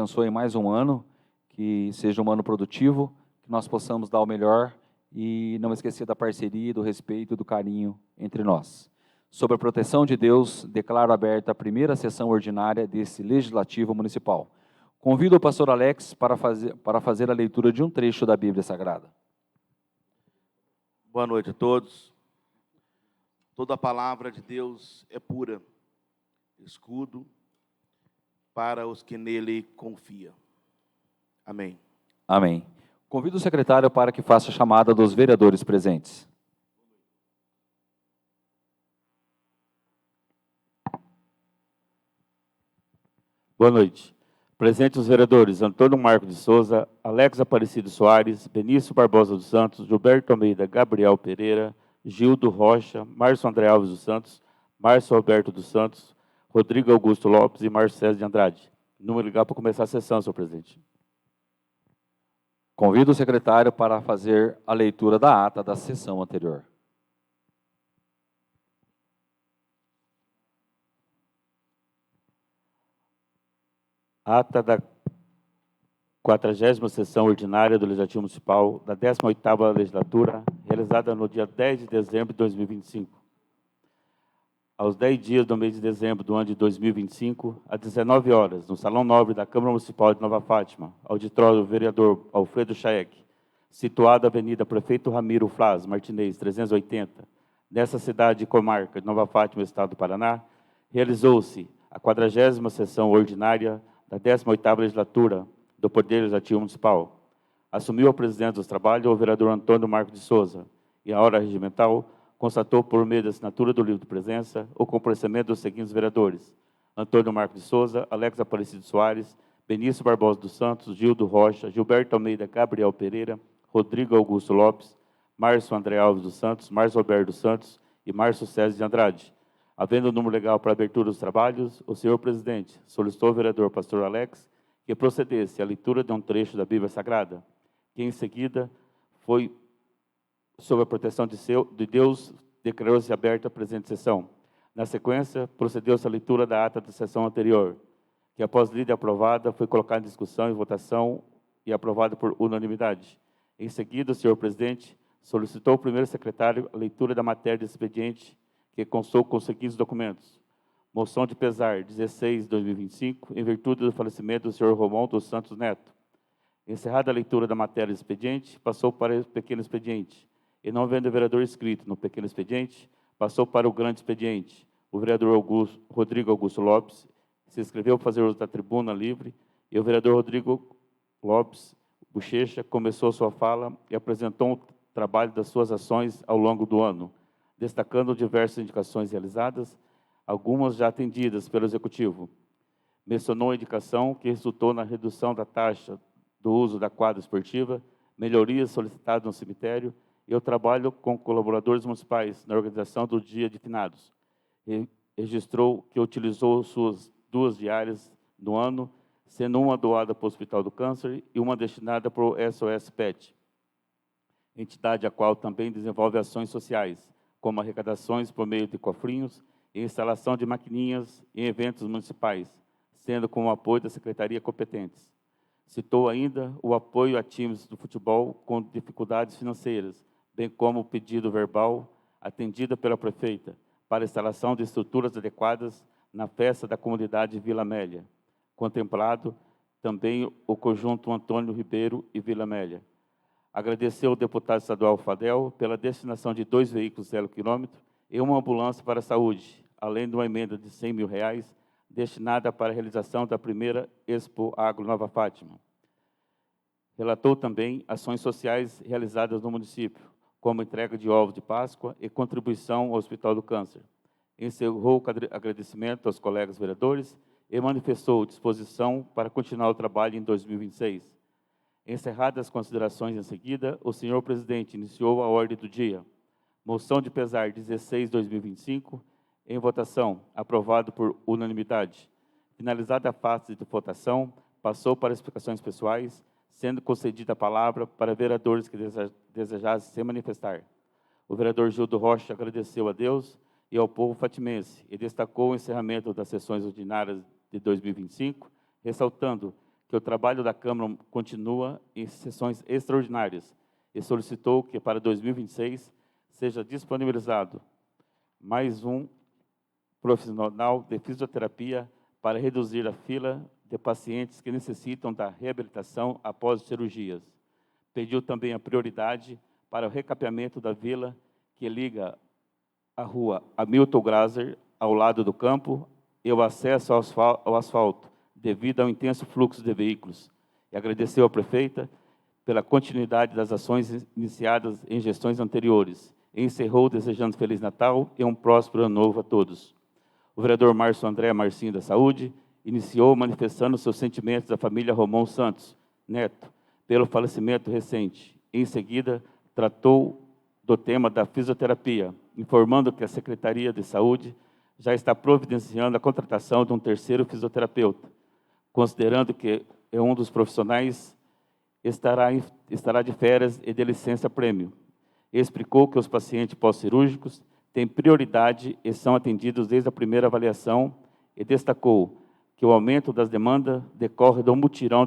abençoe mais um ano, que seja um ano produtivo, que nós possamos dar o melhor e não esquecer da parceria, do respeito e do carinho entre nós. Sob a proteção de Deus, declaro aberta a primeira sessão ordinária desse Legislativo Municipal. Convido o pastor Alex para fazer a leitura de um trecho da Bíblia Sagrada. Boa noite a todos. Toda a palavra de Deus é pura, escudo para os que nele confiam. Amém. Amém. Convido o secretário para que faça a chamada dos vereadores presentes. Boa noite. Presentes os vereadores Antônio Marco de Souza, Alex Aparecido Soares, Benício Barbosa dos Santos, Gilberto Almeida, Gabriel Pereira, Gildo Rocha, Márcio André Alves dos Santos, Márcio Alberto dos Santos, Rodrigo Augusto Lopes e Márcio César de Andrade. Número legal para começar a sessão, senhor presidente. Convido o secretário para fazer a leitura da ata da sessão anterior. Ata da 40ª sessão ordinária do Legislativo Municipal da 18ª legislatura, realizada no dia 10 de dezembro de 2025. Aos 10 dias do mês de dezembro do ano de 2025, às 19 horas, no Salão Nobre da Câmara Municipal de Nova Fátima, auditório do vereador Alfredo Chaek, situado na Avenida Prefeito Ramiro Flas Martinez, 380, nessa cidade e comarca de Nova Fátima, Estado do Paraná, realizou-se a 40ª sessão ordinária da 18ª legislatura do Poder Legislativo Municipal. Assumiu a presidência dos trabalhos o vereador Antônio Marco de Souza e a hora regimental constatou por meio da assinatura do livro de presença o comparecimento dos seguintes vereadores: Antônio Marco de Souza, Alex Aparecido Soares, Benício Barbosa dos Santos, Gildo Rocha, Gilberto Almeida, Gabriel Pereira, Rodrigo Augusto Lopes, Márcio André Alves dos Santos, Márcio Alberto dos Santos e Márcio César de Andrade. Havendo o número legal para a abertura dos trabalhos, o senhor presidente solicitou ao vereador pastor Alex que procedesse à leitura de um trecho da Bíblia Sagrada, que em seguida foi, sob a proteção de Deus, declarou-se aberta a presente sessão. Na sequência, procedeu-se à leitura da ata da sessão anterior, que após lida e aprovada, foi colocada em discussão e votação e aprovada por unanimidade. Em seguida, o senhor presidente solicitou ao primeiro secretário a leitura da matéria de expediente, que constou com os seguintes documentos: moção de pesar 16/2025, em virtude do falecimento do senhor Romão dos Santos Neto. Encerrada a leitura da matéria de expediente, passou para o pequeno expediente. E não havendo vereador inscrito no pequeno expediente, passou para o grande expediente. O vereador Rodrigo Augusto Lopes se inscreveu para fazer uso da tribuna livre, e o vereador Rodrigo Lopes Bochecha começou sua fala e apresentou o trabalho das suas ações ao longo do ano, destacando diversas indicações realizadas, algumas já atendidas pelo Executivo. Mencionou a indicação que resultou na redução da taxa do uso da quadra esportiva, melhorias solicitadas no cemitério e o trabalho com colaboradores municipais na organização do Dia de Finados. Registrou que utilizou suas 2 diárias no ano, sendo uma doada para o Hospital do Câncer e uma destinada para o SOS PET, entidade a qual também desenvolve ações sociais, como arrecadações por meio de cofrinhos e instalação de maquininhas em eventos municipais, sendo com o apoio da Secretaria competentes. Citou ainda o apoio a times do futebol com dificuldades financeiras, bem como o pedido verbal atendido pela prefeita para a instalação de estruturas adequadas na festa da comunidade Vila Amélia. Contemplado também o conjunto Antônio Ribeiro e Vila Amélia. Agradeceu ao deputado estadual Fadel pela destinação de 2 veículos 0 km e uma ambulância para a saúde, além de uma emenda de R$100 mil destinada para a realização da primeira Expo Agro Nova Fátima. Relatou também ações sociais realizadas no município, como entrega de ovos de Páscoa e contribuição ao Hospital do Câncer. Encerrou com agradecimento aos colegas vereadores e manifestou disposição para continuar o trabalho em 2026. Encerradas as considerações em seguida, o senhor presidente iniciou a ordem do dia. Moção de pesar 16/2025, em votação, aprovado por unanimidade. Finalizada a fase de votação, passou para explicações pessoais, sendo concedida a palavra para vereadores que desejassem se manifestar. O vereador Gildo Rocha agradeceu a Deus e ao povo fatimense e destacou o encerramento das sessões ordinárias de 2025, ressaltando que o trabalho da Câmara continua em sessões extraordinárias e solicitou que, para 2026, seja disponibilizado mais um profissional de fisioterapia para reduzir a fila de pacientes que necessitam da reabilitação após cirurgias. Pediu também a prioridade para o recapeamento da vila que liga a rua Hamilton Graser, ao lado do campo, e o acesso ao asfalto, devido ao intenso fluxo de veículos. E agradeceu à prefeita pela continuidade das ações iniciadas em gestões anteriores. E encerrou desejando Feliz Natal e um próspero ano novo a todos. O vereador Márcio André Marcinho da Saúde iniciou manifestando seus sentimentos da família Romão Santos Neto pelo falecimento recente. Em seguida, tratou do tema da fisioterapia, informando que a Secretaria de Saúde já está providenciando a contratação de um terceiro fisioterapeuta, considerando que um dos profissionais estará de férias e de licença-prêmio. Explicou que os pacientes pós-cirúrgicos têm prioridade e são atendidos desde a primeira avaliação e destacou que o aumento das demandas decorre do mutirão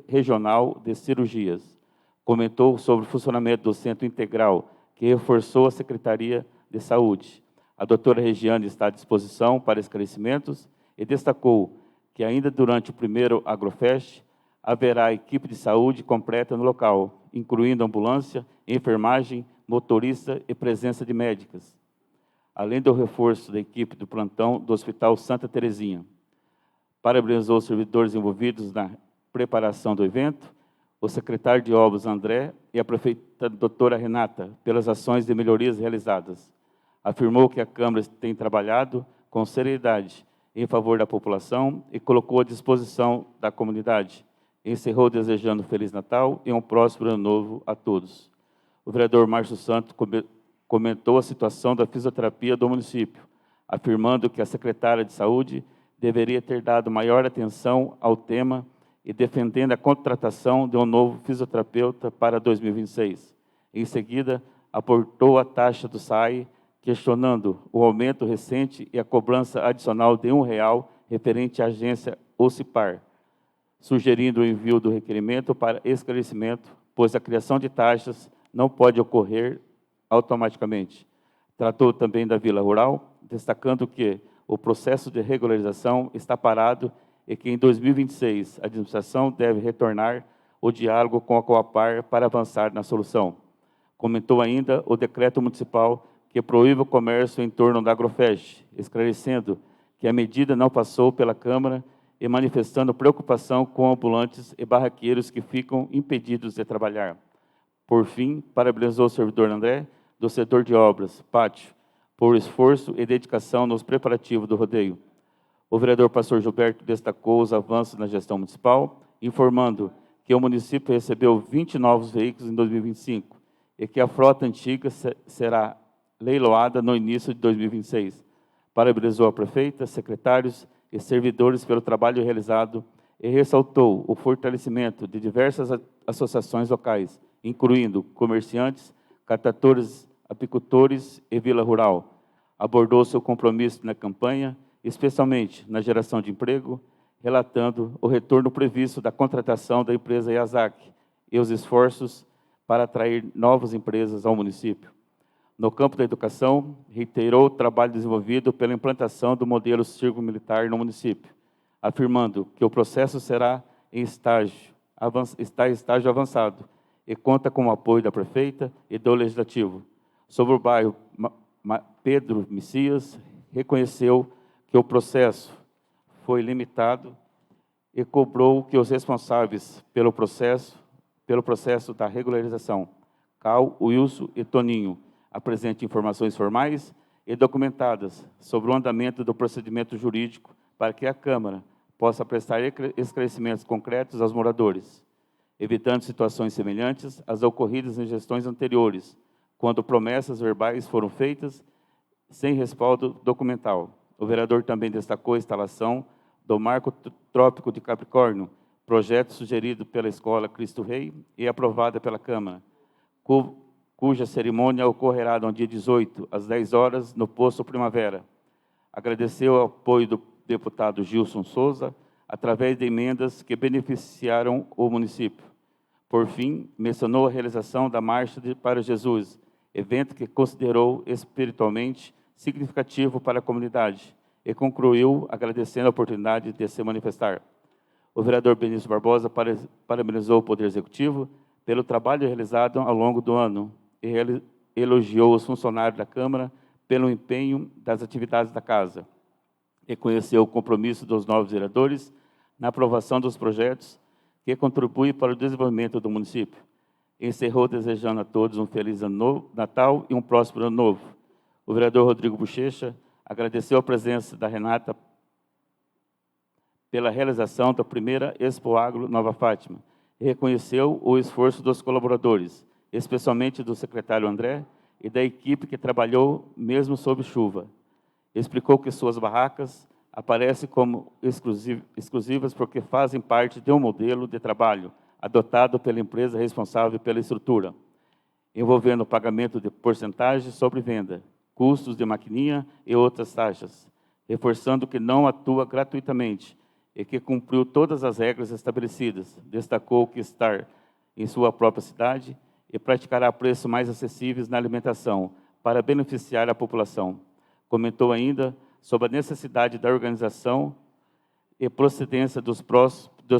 regional de cirurgias. Comentou sobre o funcionamento do Centro Integral, que reforçou a Secretaria de Saúde. A doutora Regiane está à disposição para esclarecimentos e destacou que ainda durante o primeiro Agrofest haverá equipe de saúde completa no local, incluindo ambulância, enfermagem, motorista e presença de médicas, além do reforço da equipe do plantão do Hospital Santa Terezinha. Parabenizou os servidores envolvidos na preparação do evento, o secretário de Obras André e a prefeita doutora Renata pelas ações de melhorias realizadas. Afirmou que a Câmara tem trabalhado com seriedade em favor da população e colocou à disposição da comunidade. Encerrou desejando Feliz Natal e um próspero ano novo a todos. O vereador Márcio Santos comentou a situação da fisioterapia do município, afirmando que a secretária de Saúde deveria ter dado maior atenção ao tema e defendendo a contratação de um novo fisioterapeuta para 2026. Em seguida, aportou a taxa do SAI, questionando o aumento recente e a cobrança adicional de R$ 1 referente à agência Ocipar, sugerindo o envio do requerimento para esclarecimento, pois a criação de taxas não pode ocorrer automaticamente. Tratou também da Vila Rural, destacando que o processo de regularização está parado e que em 2026 a administração deve retornar o diálogo com a Coapar para avançar na solução. Comentou ainda o decreto municipal que proíbe o comércio em torno da Agrofest, esclarecendo que a medida não passou pela Câmara e manifestando preocupação com ambulantes e barraqueiros que ficam impedidos de trabalhar. Por fim, parabenizou o servidor André, do setor de obras, Pátio, por esforço e dedicação nos preparativos do rodeio. O vereador pastor Gilberto destacou os avanços na gestão municipal, informando que o município recebeu 20 novos veículos em 2025 e que a frota antiga será leiloada no início de 2026. Parabenizou a prefeita, secretários e servidores pelo trabalho realizado e ressaltou o fortalecimento de diversas associações locais, incluindo comerciantes, catadores, apicultores e Vila Rural. Abordou seu compromisso na campanha, especialmente na geração de emprego, relatando o retorno previsto da contratação da empresa Yazaki e os esforços para atrair novas empresas ao município. No campo da educação, reiterou o trabalho desenvolvido pela implantação do modelo cívico-militar no município, afirmando que o processo será em estágio avançado e conta com o apoio da prefeita e do Legislativo. Sobre o bairro Pedro Messias, reconheceu que o processo foi limitado e cobrou que os responsáveis pelo processo da regularização, Cal, Wilson e Toninho, apresentem informações formais e documentadas sobre o andamento do procedimento jurídico para que a Câmara possa prestar esclarecimentos concretos aos moradores, evitando situações semelhantes às ocorridas em gestões anteriores, quando promessas verbais foram feitas sem respaldo documental. O vereador também destacou a instalação do Marco Trópico de Capricórnio, projeto sugerido pela Escola Cristo Rei e aprovada pela Câmara, cuja cerimônia ocorrerá no dia 18, às 10 horas, no Posto Primavera. Agradeceu o apoio do deputado Gilson Souza através de emendas que beneficiaram o município. Por fim, mencionou a realização da Marcha para Jesus, evento que considerou espiritualmente significativo para a comunidade, e concluiu agradecendo a oportunidade de se manifestar. O vereador Benício Barbosa parabenizou o Poder Executivo pelo trabalho realizado ao longo do ano e elogiou os funcionários da Câmara pelo empenho das atividades da Casa. Reconheceu o compromisso dos novos vereadores na aprovação dos projetos que contribuem para o desenvolvimento do município. Encerrou desejando a todos um feliz Natal e um próspero ano novo. O vereador Rodrigo Bochecha agradeceu a presença da Renata pela realização da primeira Expo Agro Nova Fátima e reconheceu o esforço dos colaboradores, especialmente do secretário André e da equipe que trabalhou mesmo sob chuva. Explicou que suas barracas aparecem como exclusivas porque fazem parte de um modelo de trabalho adotado pela empresa responsável pela estrutura, envolvendo o pagamento de porcentagem sobre venda, custos de maquininha e outras taxas, reforçando que não atua gratuitamente e que cumpriu todas as regras estabelecidas. Destacou que estar em sua própria cidade e praticará preços mais acessíveis na alimentação para beneficiar a população. Comentou ainda sobre a necessidade da organização e procedência dos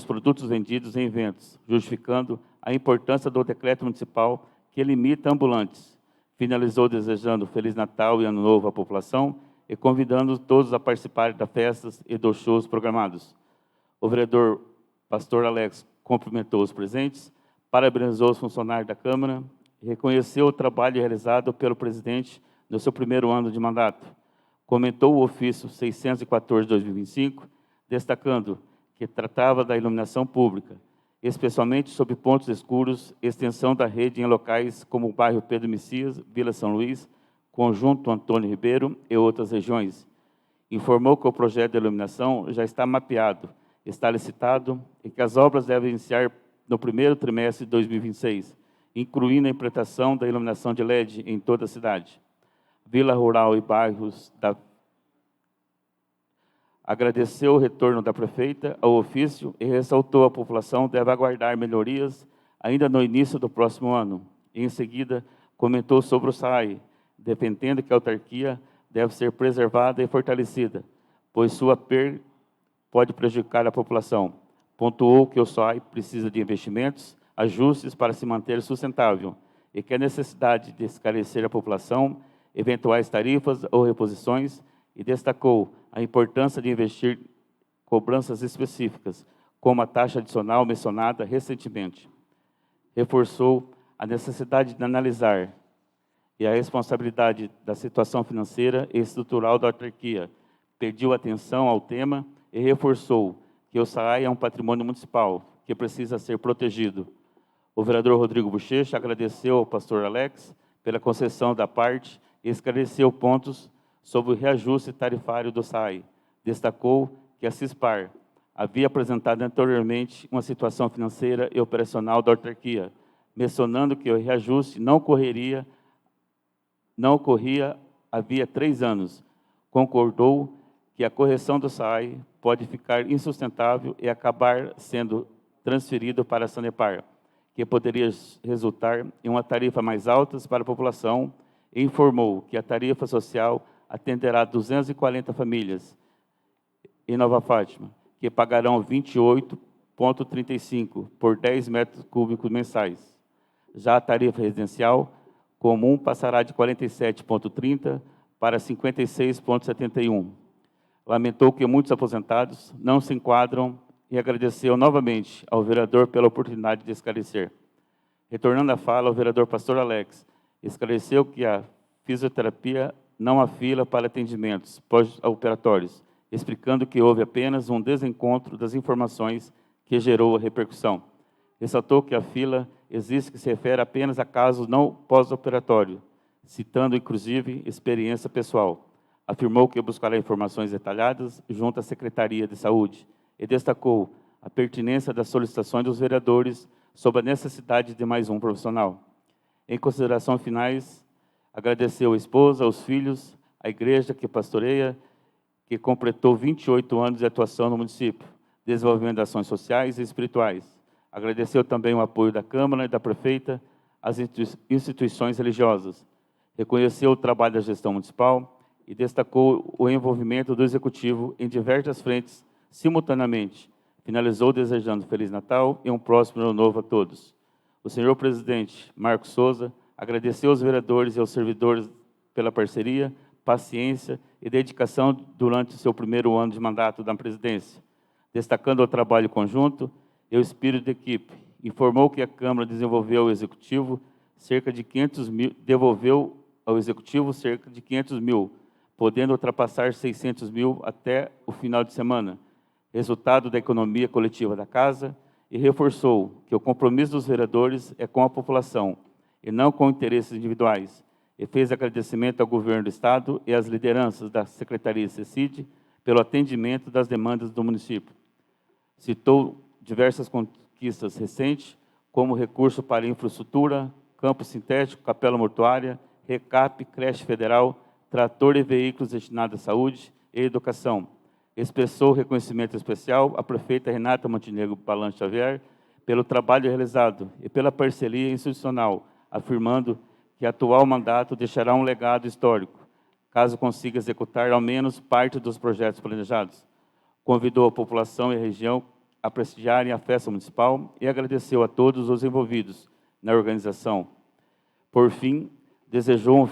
produtos vendidos em eventos, justificando a importância do decreto municipal que limita ambulantes. Finalizou desejando Feliz Natal e Ano Novo à população e convidando todos a participarem das festas e dos shows programados. O vereador Pastor Alex cumprimentou os presentes, parabenizou os funcionários da Câmara e reconheceu o trabalho realizado pelo presidente no seu primeiro ano de mandato. Comentou o ofício 614/2025, destacando que tratava da iluminação pública, especialmente sob pontos escuros, extensão da rede em locais como o bairro Pedro Messias, Vila São Luís, Conjunto Antônio Ribeiro e outras regiões. Informou que o projeto de iluminação já está mapeado, está licitado e que as obras devem iniciar no primeiro trimestre de 2026, incluindo a implantação da iluminação de LED em toda a cidade. Vila Rural e bairros da... Agradeceu o retorno da prefeita ao ofício e ressaltou a população deve aguardar melhorias ainda no início do próximo ano. Em seguida, comentou sobre o SAI, defendendo que a autarquia deve ser preservada e fortalecida, pois sua perda pode prejudicar a população. Pontuou que o SAI precisa de investimentos, ajustes para se manter sustentável e que a necessidade de esclarecer a população eventuais tarifas ou reposições e destacou a importância de investir cobranças específicas, como a taxa adicional mencionada recentemente. Reforçou a necessidade de analisar e a responsabilidade da situação financeira e estrutural da autarquia. Pediu atenção ao tema e reforçou que o SAI é um patrimônio municipal que precisa ser protegido. O vereador Rodrigo Bochecha agradeceu ao pastor Alex pela concessão da parte e esclareceu pontos sobre o reajuste tarifário do SAI. Destacou que a CISPAR havia apresentado anteriormente uma situação financeira e operacional da autarquia, mencionando que o reajuste não ocorria havia 3 anos. Concordou que a correção do SAI pode ficar insustentável e acabar sendo transferido para a Sanepar, que poderia resultar em uma tarifa mais alta para a população, e informou que a tarifa social atenderá 240 famílias em Nova Fátima, que pagarão 28,35 por 10 metros cúbicos mensais. Já a tarifa residencial comum passará de 47,30 para 56,71. Lamentou que muitos aposentados não se enquadram e agradeceu novamente ao vereador pela oportunidade de esclarecer. Retornando à fala, o vereador Pastor Alex esclareceu que a fisioterapia não há fila para atendimentos pós-operatórios, explicando que houve apenas um desencontro das informações que gerou a repercussão. Ressaltou que a fila existe que se refere apenas a casos não pós-operatório, citando, inclusive, experiência pessoal. Afirmou que buscará informações detalhadas junto à Secretaria de Saúde e destacou a pertinência das solicitações dos vereadores sobre a necessidade de mais um profissional. Em considerações finais, agradeceu a esposa, aos filhos, a igreja que pastoreia, que completou 28 anos de atuação no município. desenvolvimento de ações sociais e espirituais. Agradeceu também o apoio da Câmara e da Prefeita às instituições religiosas. Reconheceu o trabalho da gestão municipal e destacou o envolvimento do Executivo em diversas frentes simultaneamente. Finalizou desejando Feliz Natal e um próspero Ano Novo a todos. O senhor presidente Marcos Souza agradeceu aos vereadores e aos servidores pela parceria, paciência e dedicação durante o seu primeiro ano de mandato da presidência, destacando o trabalho conjunto e o espírito de equipe. Informou que a Câmara devolveu ao Executivo cerca de 500 mil, podendo ultrapassar 600 mil até o final de semana, resultado da economia coletiva da Casa, e reforçou que o compromisso dos vereadores é com a população e não com interesses individuais, e fez agradecimento ao governo do Estado e às lideranças da Secretaria CECID pelo atendimento das demandas do município. Citou diversas conquistas recentes, como recurso para infraestrutura, campo sintético, capela mortuária, recap, creche federal, trator e veículos destinados à saúde e educação. Expressou reconhecimento especial à prefeita Renata Montenegro Balan Xavier pelo trabalho realizado e pela parceria institucional, afirmando que o atual mandato deixará um legado histórico, caso consiga executar ao menos parte dos projetos planejados. Convidou a população e a região a prestigiarem a festa municipal e agradeceu a todos os envolvidos na organização. Por fim, desejou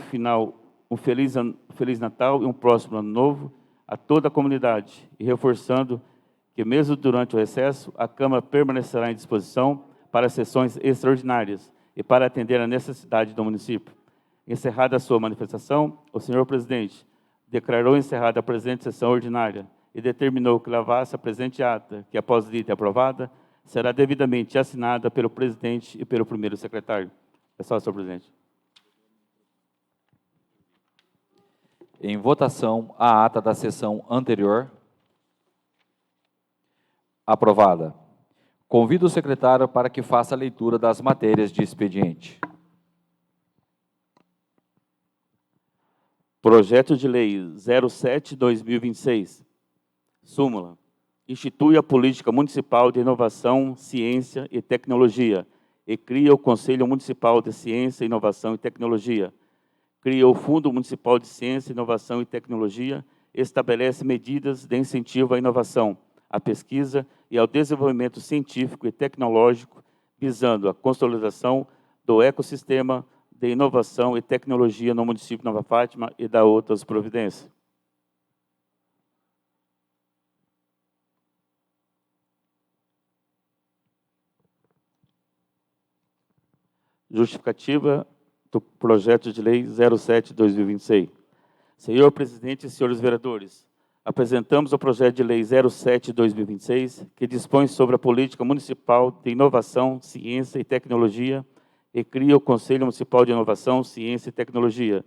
um Feliz Natal e um próximo Ano Novo a toda a comunidade, e reforçando que, mesmo durante o recesso, a Câmara permanecerá em disposição para sessões extraordinárias e para atender a necessidade do município. Encerrada a sua manifestação, o senhor presidente declarou encerrada a presente sessão ordinária e determinou que lavasse a presente ata, que, após dita e aprovada, será devidamente assinada pelo presidente e pelo primeiro secretário. É só, senhor presidente. Em votação, a ata da sessão anterior. Aprovada. Convido o secretário para que faça a leitura das matérias de expediente. Projeto de Lei 07/2026. Súmula. Institui a Política Municipal de Inovação, Ciência e Tecnologia e cria o Conselho Municipal de Ciência, Inovação e Tecnologia. Cria o Fundo Municipal de Ciência, Inovação e Tecnologia e estabelece medidas de incentivo à inovação, à pesquisa e ao desenvolvimento científico e tecnológico, visando a consolidação do ecossistema de inovação e tecnologia no município de Nova Fátima e da outras providências. Justificativa do projeto de lei 07/2026. Senhor presidente e senhores vereadores, apresentamos o projeto de lei 07/2026, que dispõe sobre a política municipal de inovação, ciência e tecnologia e cria o Conselho Municipal de Inovação, Ciência e Tecnologia.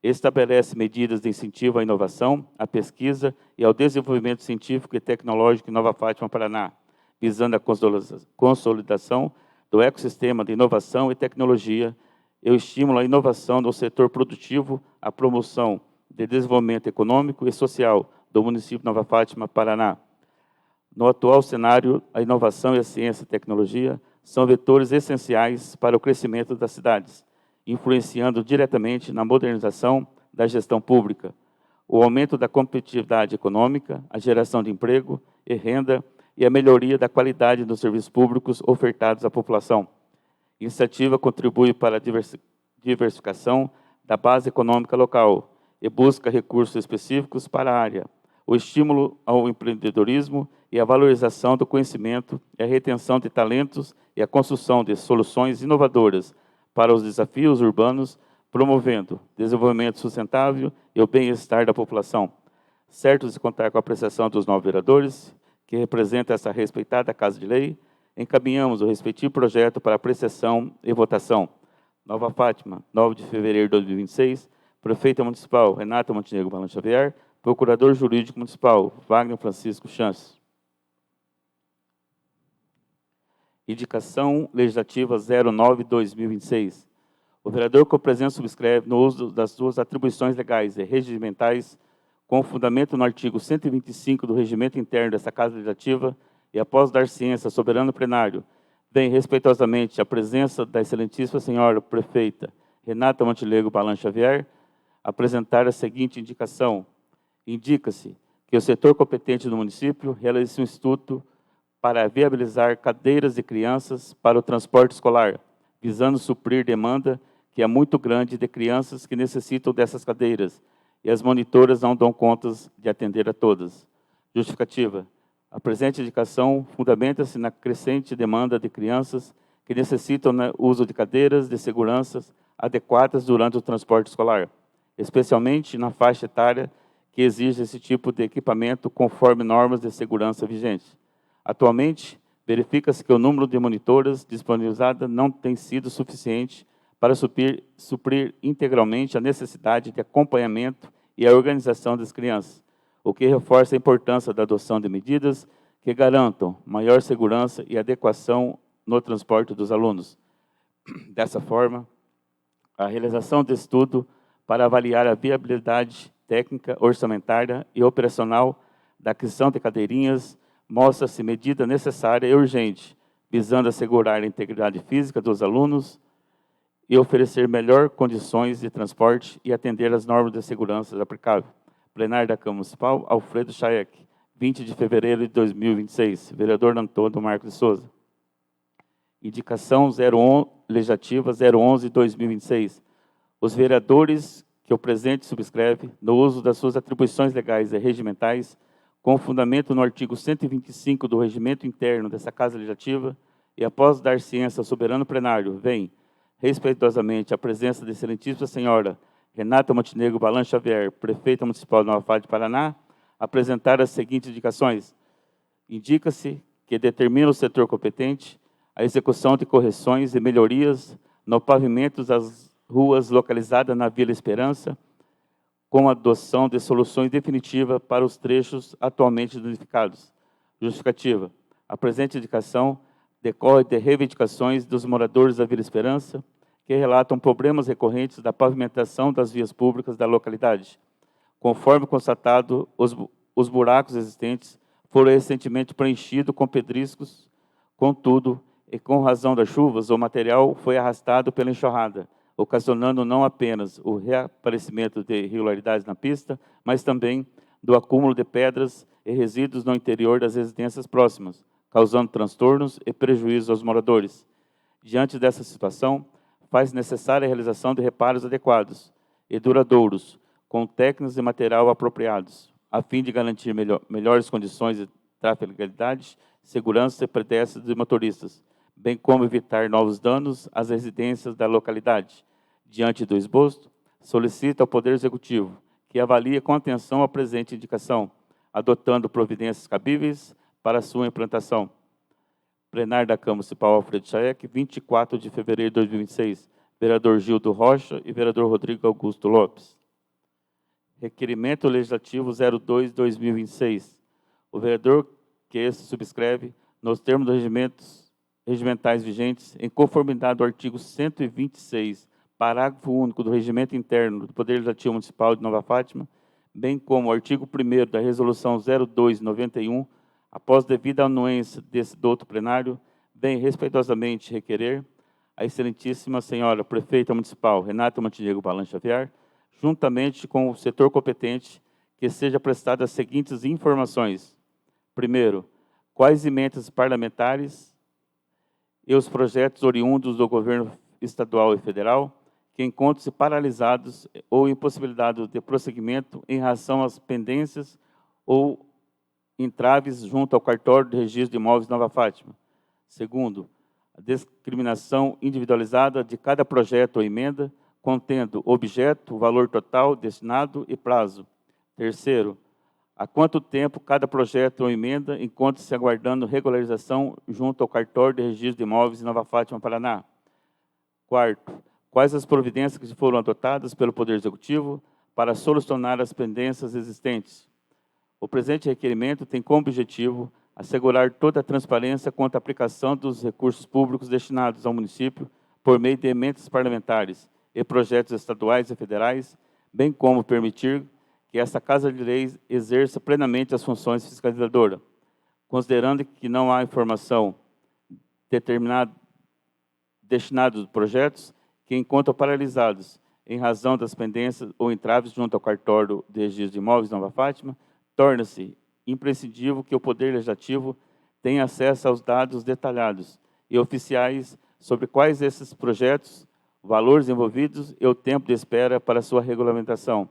Estabelece medidas de incentivo à inovação, à pesquisa e ao desenvolvimento científico e tecnológico em Nova Fátima, Paraná, visando a consolidação do ecossistema de inovação e tecnologia e o estímulo à inovação no setor produtivo, a promoção de desenvolvimento econômico e social do município de Nova Fátima, Paraná. No atual cenário, a inovação e a ciência e tecnologia são vetores essenciais para o crescimento das cidades, influenciando diretamente na modernização da gestão pública, o aumento da competitividade econômica, a geração de emprego e renda e a melhoria da qualidade dos serviços públicos ofertados à população. A iniciativa contribui para a diversificação da base econômica local e busca recursos específicos para a área, o estímulo ao empreendedorismo e a valorização do conhecimento e a retenção de talentos e a construção de soluções inovadoras para os desafios urbanos, promovendo desenvolvimento sustentável e o bem-estar da população. Certos de contar com a apreciação dos 9 vereadores, que representa essa respeitada Casa de Lei, encaminhamos o respectivo projeto para apreciação e votação. Nova Fátima, 9 de fevereiro de 2026, Prefeita Municipal Renata Montenegro Balan Xavier, Procurador Jurídico Municipal Wagner Francisco Chances. Indicação Legislativa 09/2026. O vereador com presença subscreve no uso das suas atribuições legais e regimentais, com fundamento no artigo 125 do Regimento Interno desta Casa Legislativa e após dar ciência ao soberano plenário, vem respeitosamente a presença da excelentíssima senhora prefeita Renata Montenegro Balan Xavier apresentar a seguinte indicação. Indica-se que o setor competente do município realize um estudo para viabilizar cadeiras de crianças para o transporte escolar, visando suprir demanda que é muito grande de crianças que necessitam dessas cadeiras, e as monitoras não dão contas de atender a todas. Justificativa. A presente indicação fundamenta-se na crescente demanda de crianças que necessitam o uso de cadeiras de segurança adequadas durante o transporte escolar, especialmente na faixa etária que exige esse tipo de equipamento conforme normas de segurança vigentes. Atualmente, verifica-se que o número de monitoras disponibilizadas não tem sido suficiente para suprir integralmente a necessidade de acompanhamento e a organização das crianças, o que reforça a importância da adoção de medidas que garantam maior segurança e adequação no transporte dos alunos. Dessa forma, a realização de estudo para avaliar a viabilidade técnica, orçamentária e operacional da aquisição de cadeirinhas mostra-se medida necessária e urgente, visando assegurar a integridade física dos alunos e oferecer melhor condições de transporte e atender às normas de segurança aplicáveis. Plenário da Câmara Municipal, Alfredo Chaek, 20 de fevereiro de 2026. Vereador Antônio Marcos de Souza. Indicação legislativa 011/2026. Os vereadores que o presente subscreve, no uso das suas atribuições legais e regimentais, com fundamento no artigo 125 do Regimento Interno dessa Casa Legislativa, e após dar ciência ao soberano plenário, vem, respeitosamente, a presença da excelentíssima senhora Renata Montenegro Balan Xavier, prefeita municipal de Nova Fátima, Paraná, apresentar as seguintes indicações. Indica-se que determina o setor competente a execução de correções e melhorias no pavimento das ruas localizadas na Vila Esperança, com a adoção de soluções definitivas para os trechos atualmente danificados. Justificativa. A presente indicação decorre de reivindicações dos moradores da Vila Esperança, que relatam problemas recorrentes da pavimentação das vias públicas da localidade. Conforme constatado, os buracos existentes foram recentemente preenchidos com pedriscos, contudo, e com razão das chuvas, o material foi arrastado pela enxurrada, ocasionando não apenas o reaparecimento de irregularidades na pista, mas também do acúmulo de pedras e resíduos no interior das residências próximas, causando transtornos e prejuízos aos moradores. Diante dessa situação, faz necessária a realização de reparos adequados e duradouros, com técnicos e material apropriados, a fim de garantir melhores condições de trafegabilidade, segurança e pedestres e motoristas, bem como evitar novos danos às residências da localidade. Diante do exposto, solicita ao Poder Executivo que avalie com atenção a presente indicação, adotando providências cabíveis para sua implantação. Plenário da Câmara Municipal Alfredo Chaek, 24 de fevereiro de 2026. Vereador Gildo Rocha e vereador Rodrigo Augusto Lopes. Requerimento Legislativo 02/2026. O vereador que este subscreve, nos termos dos regimentais vigentes, em conformidade ao artigo 126, parágrafo único do Regimento Interno do Poder Legislativo Municipal de Nova Fátima, bem como o artigo 1º da Resolução 02/91, após devida anuência desse douto plenário, vem respeitosamente requerer a excelentíssima senhora prefeita municipal, Renata Montenegro Balan Xavier, juntamente com o setor competente, que seja prestada as seguintes informações. Primeiro, quais emendas parlamentares e os projetos oriundos do governo estadual e federal que encontram-se paralisados ou impossibilitados de prosseguimento em relação às pendências ou entraves junto ao cartório de registro de imóveis de Nova Fátima. Segundo, a discriminação individualizada de cada projeto ou emenda, contendo objeto, valor total destinado e prazo. Terceiro, há quanto tempo cada projeto ou emenda encontra-se aguardando regularização junto ao cartório de registro de imóveis de Nova Fátima, Paraná. Quarto, quais as providências que foram adotadas pelo Poder Executivo para solucionar as pendências existentes. O presente requerimento tem como objetivo assegurar toda a transparência quanto à aplicação dos recursos públicos destinados ao município por meio de emendas parlamentares e projetos estaduais e federais, bem como permitir que esta Casa de Leis exerça plenamente as funções fiscalizadoras. Considerando que não há informação destinada aos projetos que encontram paralisados em razão das pendências ou entraves junto ao cartório de registro de imóveis Nova Fátima, torna-se imprescindível que o Poder Legislativo tenha acesso aos dados detalhados e oficiais sobre quais esses projetos, valores envolvidos e o tempo de espera para sua regulamentação.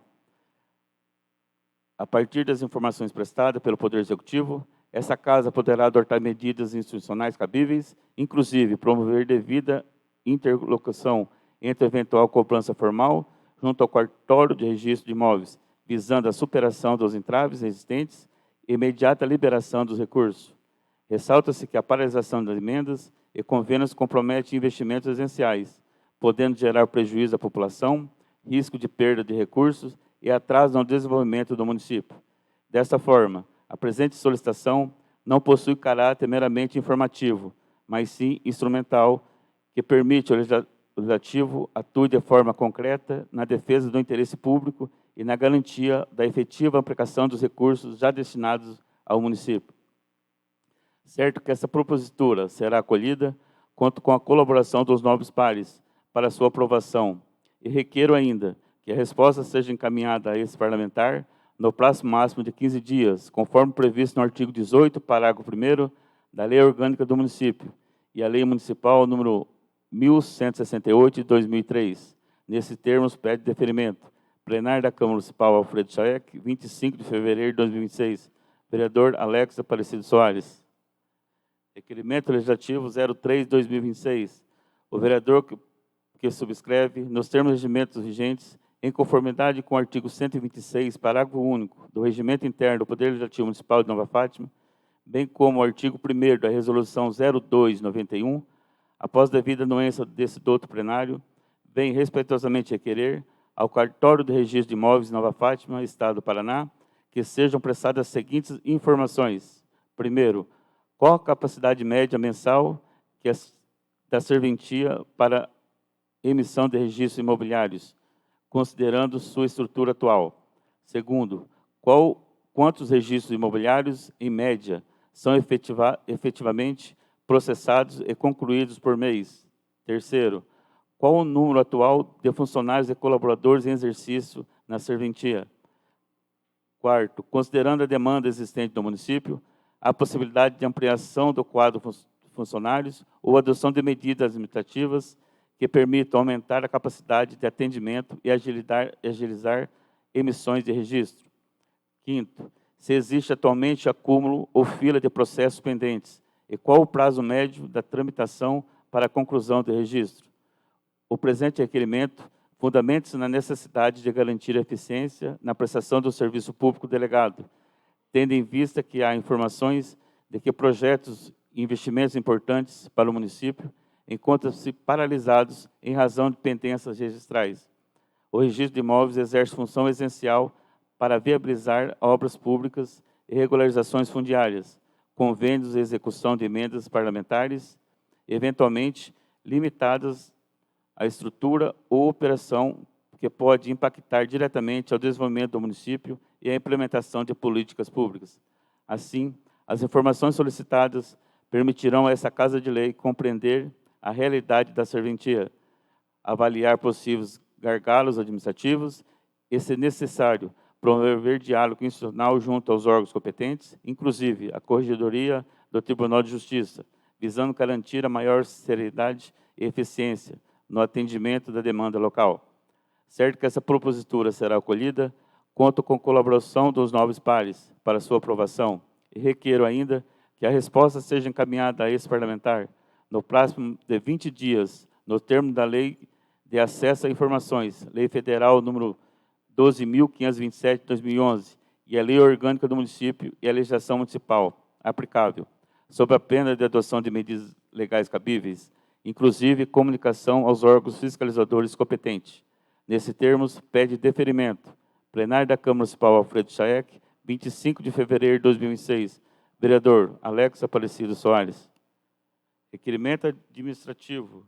A partir das informações prestadas pelo Poder Executivo, essa Casa poderá adotar medidas institucionais cabíveis, inclusive promover devida interlocução entre eventual cobrança formal junto ao cartório de registro de imóveis, visando a superação dos entraves existentes e imediata liberação dos recursos. Ressalta-se que a paralisação das emendas e convênios compromete investimentos essenciais, podendo gerar prejuízo à população, risco de perda de recursos e atraso no desenvolvimento do município. Desta forma, a presente solicitação não possui caráter meramente informativo, mas sim instrumental, que permite ao Legislativo atue de forma concreta na defesa do interesse público e na garantia da efetiva aplicação dos recursos já destinados ao município. Certo que essa propositura será acolhida, conto com a colaboração dos nobres pares para sua aprovação, e requero ainda que a resposta seja encaminhada a esse parlamentar no prazo máximo de 15 dias, conforme previsto no artigo 18, parágrafo 1º da Lei Orgânica do Município e a Lei Municipal número 1168 de 2003. Nesses termos, pede deferimento. Plenário da Câmara Municipal Alfredo Chaek, 25 de fevereiro de 2026. Vereador Alex Aparecido Soares. Requerimento Legislativo 03 de 2026. O vereador que subscreve, nos termos dos regimentos vigentes, em conformidade com o artigo 126, parágrafo único, do Regimento Interno do Poder Legislativo Municipal de Nova Fátima, bem como o artigo 1º da Resolução 02/91, após devida anuência desse douto plenário, vem respeitosamente requerer ao Cartório de Registro de Imóveis de Nova Fátima, Estado do Paraná, que sejam prestadas as seguintes informações. Primeiro, qual a capacidade média mensal da serventia para emissão de registros imobiliários, considerando sua estrutura atual? Segundo, quantos registros imobiliários, em média, são efetivamente processados e concluídos por mês? Terceiro, qual o número atual de funcionários e colaboradores em exercício na serventia? Quarto, considerando a demanda existente no município, a possibilidade de ampliação do quadro funcionários ou adoção de medidas administrativas que permitam aumentar a capacidade de atendimento e agilizar emissões de registro. Quinto, se existe atualmente acúmulo ou fila de processos pendentes e qual o prazo médio da tramitação para a conclusão do registro. O presente requerimento fundamenta-se na necessidade de garantir a eficiência na prestação do serviço público delegado, tendo em vista que há informações de que projetos e investimentos importantes para o município encontram-se paralisados em razão de pendências registrais. O registro de imóveis exerce função essencial para viabilizar obras públicas e regularizações fundiárias, convênios e execução de emendas parlamentares, eventualmente limitadas à estrutura ou operação que pode impactar diretamente ao desenvolvimento do município e à implementação de políticas públicas. Assim, as informações solicitadas permitirão a essa Casa de Lei compreender a realidade da serventia, avaliar possíveis gargalos administrativos e, se necessário, promover diálogo institucional junto aos órgãos competentes, inclusive a Corregedoria do Tribunal de Justiça, visando garantir a maior seriedade e eficiência no atendimento da demanda local. Certo que essa propositura será acolhida, conto com a colaboração dos nobres pares para sua aprovação e requero ainda que a resposta seja encaminhada a esse parlamentar no prazo de 20 dias, no termo da Lei de Acesso a Informações, Lei Federal número 12.527 de 2011, e a Lei Orgânica do Município e a legislação municipal aplicável, sob a pena de adoção de medidas legais cabíveis, inclusive comunicação aos órgãos fiscalizadores competentes. Nesse termos, pede deferimento. Plenário da Câmara Municipal Alfredo Chaek, 25 de fevereiro de 2006. Vereador Alex Aparecido Soares. Requerimento administrativo.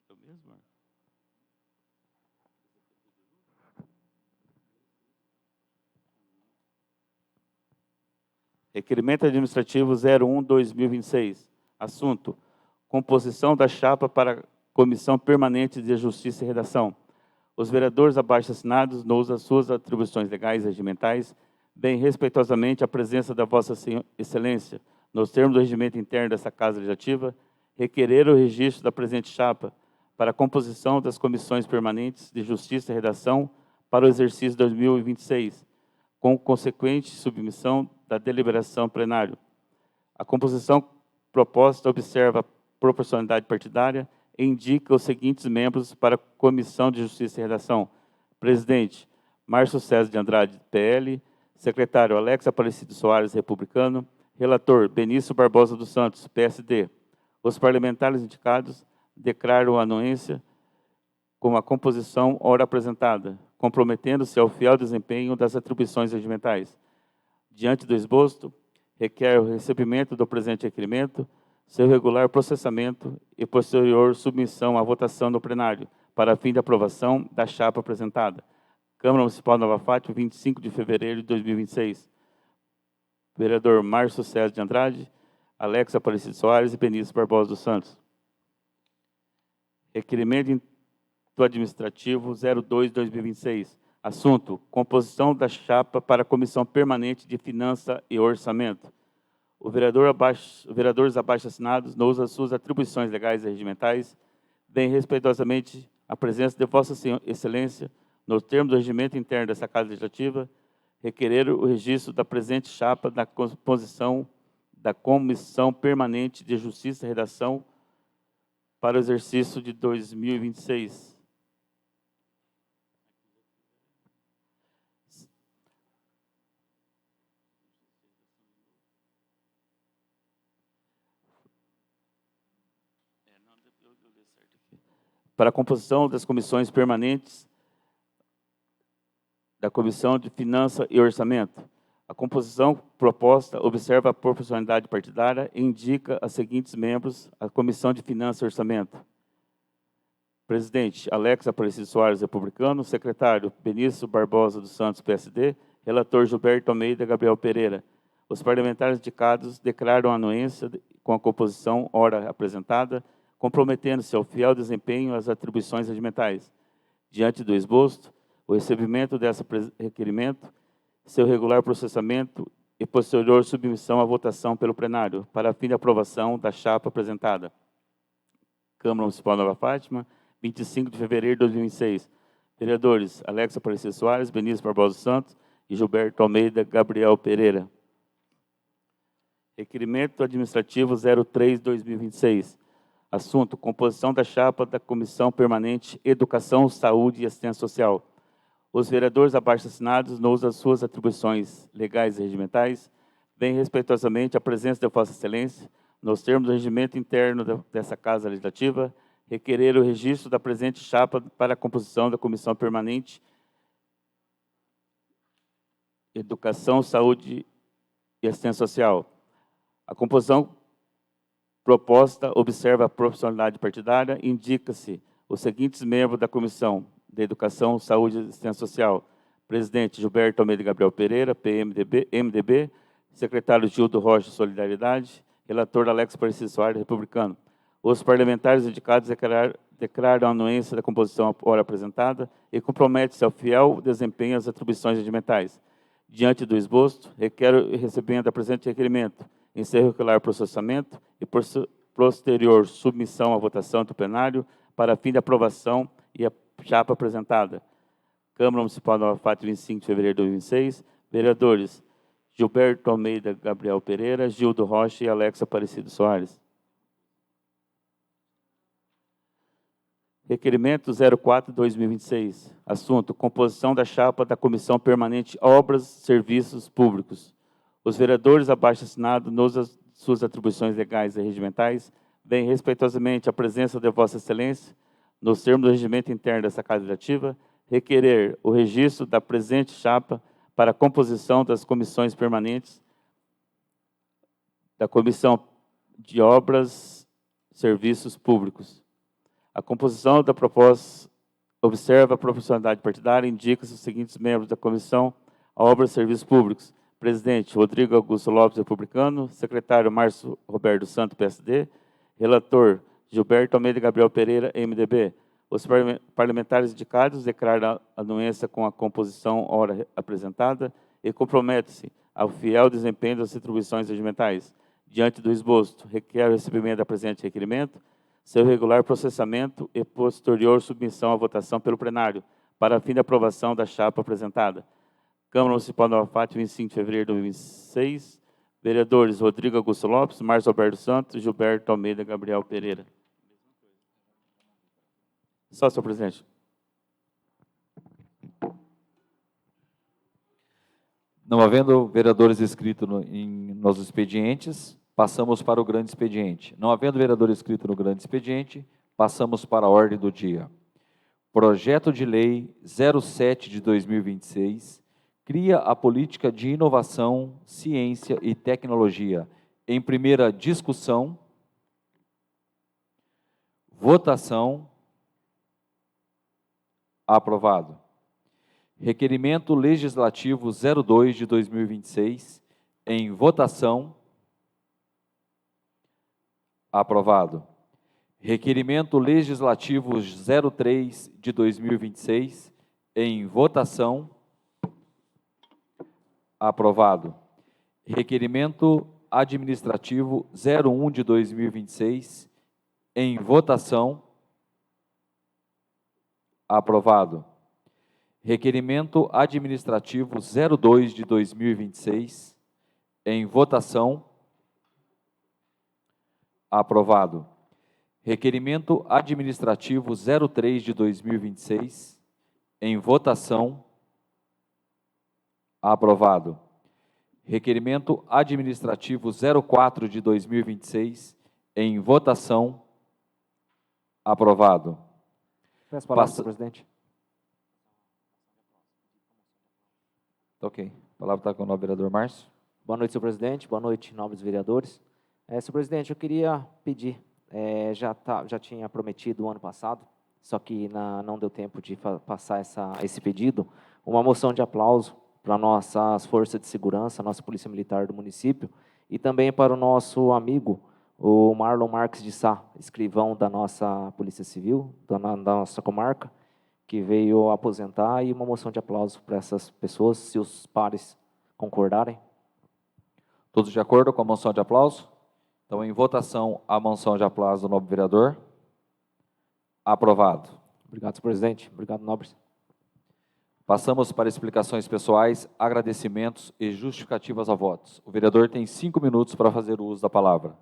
É o mesmo? Requerimento administrativo 01/2026. Assunto: composição da chapa para a Comissão Permanente de Justiça e Redação. Os vereadores abaixo assinados, no uso das suas atribuições legais e regimentais, bem respeitosamente a presença da Vossa Excelência, nos termos do regimento interno dessa Casa Legislativa, requerer o registro da presente chapa para a composição das comissões permanentes de Justiça e Redação para o exercício 2026, com consequente submissão da deliberação plenário. A composição proposta observa a proporcionalidade partidária e indica os seguintes membros para a Comissão de Justiça e Redação: presidente, Márcio César de Andrade, PL; secretário, Alex Aparecido Soares, Republicano; relator, Benício Barbosa dos Santos, PSD. Os parlamentares indicados declaram a anuência com a composição ora apresentada, comprometendo-se ao fiel desempenho das atribuições regimentais. Diante do exposto, requer o recebimento do presente requerimento, seu regular processamento e posterior submissão à votação no plenário, para fim de aprovação da chapa apresentada. Câmara Municipal de Nova Fátima, 25 de fevereiro de 2026. Vereador Márcio César de Andrade, Alex Aparecido Soares e Benício Barbosa dos Santos. Requerimento administrativo 02/2026. Assunto: composição da chapa para a Comissão Permanente de Finanças e Orçamento. Os vereadores abaixo assinados, no uso das suas atribuições legais e regimentais, bem respeitosamente a presença de Vossa Excelência, nos termos do regimento interno dessa Casa Legislativa, requerer o registro da presente chapa na composição da Comissão Permanente de Justiça e Redação para o exercício de 2026. Para a composição das comissões permanentes da Comissão de Finanças e Orçamento. A composição proposta observa a proporcionalidade partidária e indica os seguintes membros à Comissão de Finanças e Orçamento: presidente, Alex Aparecido Soares, Republicano; secretário, Benício Barbosa dos Santos, PSD; relator, Gilberto Almeida Gabriel Pereira. Os parlamentares indicados declaram a anuência com a composição ora apresentada, comprometendo-se ao fiel desempenho às atribuições regimentais. Diante do exposto, o recebimento desse requerimento, seu regular processamento e posterior submissão à votação pelo plenário, para fim de aprovação da chapa apresentada. Câmara Municipal de Nova Fátima, 25 de fevereiro de 2026. Vereadores Alex Aparecido Soares, Benício Barbosa dos Santos e Gilberto Almeida Gabriel Pereira. Requerimento administrativo 03/2026. Assunto: composição da chapa da Comissão Permanente Educação, Saúde e Assistência Social. Os vereadores abaixo assinados, no uso das suas atribuições legais e regimentais, bem respeitosamente a presença de Vossa Excelência, nos termos do regimento interno dessa Casa Legislativa, requerer o registro da presente chapa para a composição da Comissão Permanente Educação, Saúde e Assistência Social. A composição proposta observa a profissionalidade partidária e indica-se os seguintes membros da Comissão de Educação, Saúde e Assistência Social: presidente, Gilberto Almeida Gabriel Pereira, MDB; secretário, Gildo Rocha, Solidariedade; relator, Alex Aparecido Soares, Republicano. Os parlamentares indicados declaram a anuência da composição ora apresentada e comprometem-se ao fiel desempenho às atribuições regimentais. Diante do exposto, requer o recebimento da presente requerimento, em seu regular processamento e posterior submissão à votação do plenário, para fim de aprovação e a chapa apresentada. Câmara Municipal de Nova Fátima, 25 de fevereiro de 2026. Vereadores Gilberto Almeida Gabriel Pereira, Gildo Rocha e Alex Aparecido Soares. Requerimento 04/2026. Assunto: composição da chapa da Comissão Permanente Obras e Serviços Públicos. Os vereadores abaixo assinados, nos suas atribuições legais e regimentais, bem respeitosamente a presença de Vossa Excelência, nos termos do regimento interno dessa Casa Legislativa, requerer o registro da presente chapa para a composição das comissões permanentes da Comissão de Obras e Serviços Públicos. A composição da proposta observa a profissionalidade partidária e indica os seguintes membros da Comissão de Obras e Serviços Públicos: Presidente, Rodrigo Augusto Lopes, republicano. Secretário, Márcio Roberto Santos, PSD. Relator, Gilberto Almeida Gabriel Pereira, MDB. Os parlamentares indicados declaram a anuência com a composição hora apresentada e compromete-se ao fiel desempenho das atribuições regimentais. Diante do esboço, requer o recebimento da presente requerimento, seu regular processamento e posterior submissão à votação pelo plenário, para fim de aprovação da chapa apresentada. Câmara Municipal de Nova Fátima, 25 de fevereiro de 2026. Vereadores Rodrigo Augusto Lopes, Márcio Alberto Santos, Gilberto Almeida Gabriel Pereira. Só, senhor presidente. Não havendo vereadores inscritos nos expedientes, passamos para o grande expediente. Não havendo vereador inscrito no grande expediente, passamos para a ordem do dia. Projeto de Lei 07 de 2026 cria a política de inovação, ciência e tecnologia. Em primeira discussão, votação, aprovado. Requerimento Legislativo 02 de 2026, em votação, aprovado. Requerimento Legislativo 03 de 2026, em votação, aprovado. Requerimento Administrativo 01 de 2026, em votação, aprovado. Requerimento Administrativo 02 de 2026, em votação, aprovado. Requerimento Administrativo 03 de 2026, em votação, aprovado. Requerimento Administrativo 04 de 2026, em votação, aprovado. Peço a palavra, senhor presidente. Ok. A palavra está com o nobre vereador Márcio. Boa noite, senhor presidente. Boa noite, nobres vereadores. Senhor presidente, eu queria pedir, já tinha prometido o ano passado, só que não deu tempo de passar esse pedido, uma moção de aplauso para nossas forças de segurança, nossa Polícia Militar do município, e também para o nosso amigo, o Marlon Marques de Sá, escrivão da nossa Polícia Civil, da nossa comarca, que veio aposentar, e uma moção de aplauso para essas pessoas, se os pares concordarem. Todos de acordo com a moção de aplauso? Então, em votação, a moção de aplauso do nobre vereador. Aprovado. Obrigado, senhor presidente. Obrigado, nobres. Passamos para explicações pessoais, agradecimentos e justificativas a votos. O vereador tem 5 minutos para fazer o uso da palavra.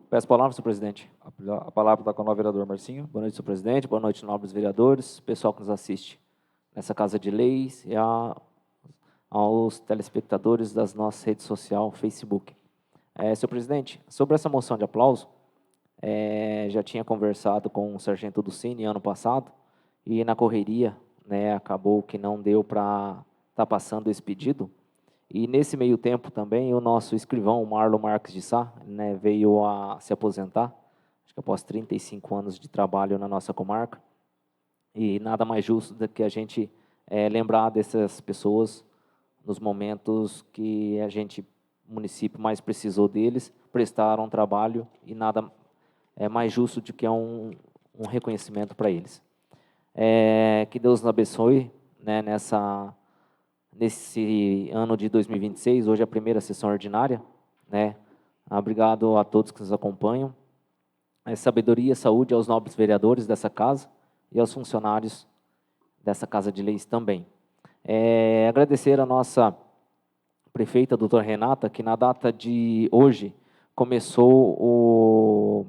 Peço a palavra, senhor presidente. A palavra está com o nobre vereador Marcinho. Boa noite, senhor presidente. Boa noite, nobres vereadores, pessoal que nos assiste nessa Casa de Leis e aos telespectadores das nossas redes sociais, Facebook. Senhor presidente, sobre essa moção de aplauso, já tinha conversado com o sargento do Cine ano passado, e na correria, acabou que não deu para estar passando esse pedido. E nesse meio tempo também, o nosso escrivão, Marlon Marques de Sá, veio a se aposentar, acho que após 35 anos de trabalho na nossa comarca. E nada mais justo do que a gente lembrar dessas pessoas nos momentos que o município mais precisou deles, prestaram trabalho, e nada é mais justo do que um reconhecimento para eles. Que Deus nos abençoe, nesse ano de 2026, hoje é a primeira sessão ordinária, Obrigado a todos que nos acompanham. Sabedoria e saúde aos nobres vereadores dessa casa e aos funcionários dessa Casa de Leis também. Agradecer a nossa prefeita, doutora Renata, que na data de hoje começou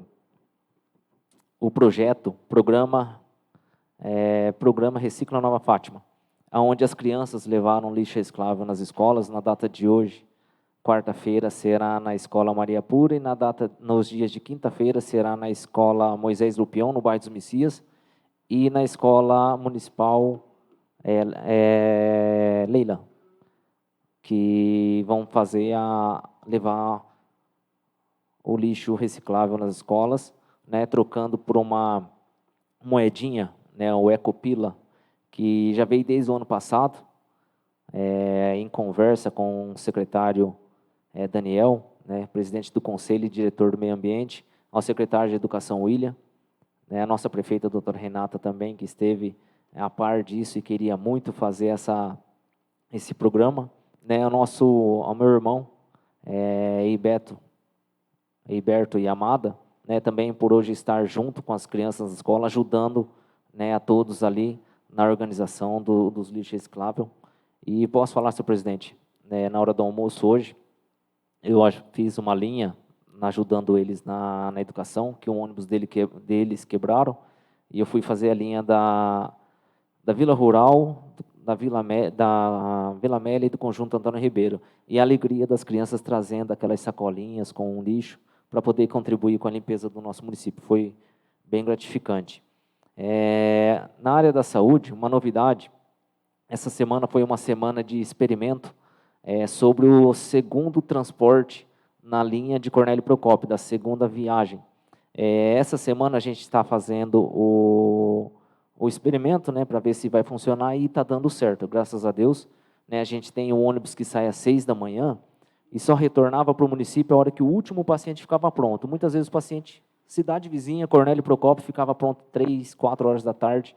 o programa Recicla Nova Fátima, onde as crianças levaram lixo reciclável nas escolas. Na data de hoje, quarta-feira, será na Escola Maria Pura, e nos dias de quinta-feira será na Escola Moisés Lupião, no bairro dos Messias, e na Escola Municipal Leila, que vão levar o lixo reciclável nas escolas, né, trocando por uma moedinha, né, o Ecopila, que já veio desde o ano passado, em conversa com o secretário Daniel, né, presidente do Conselho e diretor do Meio Ambiente, ao secretário de Educação, William, né, a nossa prefeita, a doutora Renata, também, que esteve a par disso e queria muito fazer esse programa, né, ao meu irmão, Iberto e Amada, né, também por hoje estar junto com as crianças da escola, ajudando, né, a todos ali na organização dos lixos recicláveis. E posso falar, senhor presidente, né, na hora do almoço hoje, eu fiz uma linha ajudando eles na educação, que o ônibus deles quebraram, e eu fui fazer a linha da Vila Rural, da Vila Amélia e do Conjunto Antônio Ribeiro. E a alegria das crianças trazendo aquelas sacolinhas com lixo para poder contribuir com a limpeza do nosso município. Foi bem gratificante. Na área da saúde, uma novidade, essa semana foi uma semana de experimento sobre o segundo transporte na linha de Cornélio Procópio, da segunda viagem. Essa semana a gente está fazendo o experimento, né, para ver se vai funcionar, e está dando certo, graças a Deus. Né, a gente tem um ônibus que sai às 6 da manhã e só retornava para o município a hora que o último paciente ficava pronto. Muitas vezes o paciente, cidade vizinha, Cornélio Procópio, ficava pronto 3, 4 horas da tarde,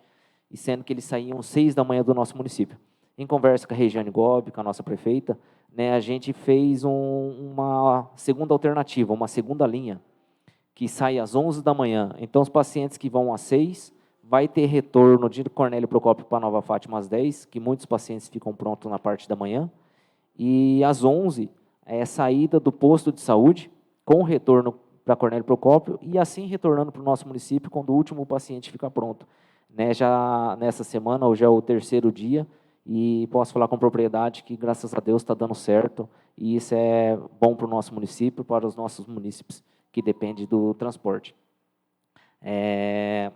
e sendo que eles saíam 6 da manhã do nosso município. Em conversa com a Regiane Gobi, com a nossa prefeita, né, a gente fez uma segunda alternativa, uma segunda linha, que sai às 11 da manhã. Então, os pacientes que vão às 6, vai ter retorno de Cornélio Procópio para Nova Fátima às 10, que muitos pacientes ficam prontos na parte da manhã. E às 11, saída do posto de saúde, com retorno para Cornélio Procópio, e assim retornando para o nosso município quando o último paciente fica pronto. Né, já nessa semana, hoje é o 3º dia, e posso falar com propriedade que, graças a Deus, está dando certo, e isso é bom para o nosso município, para os nossos munícipes, que dependem do transporte.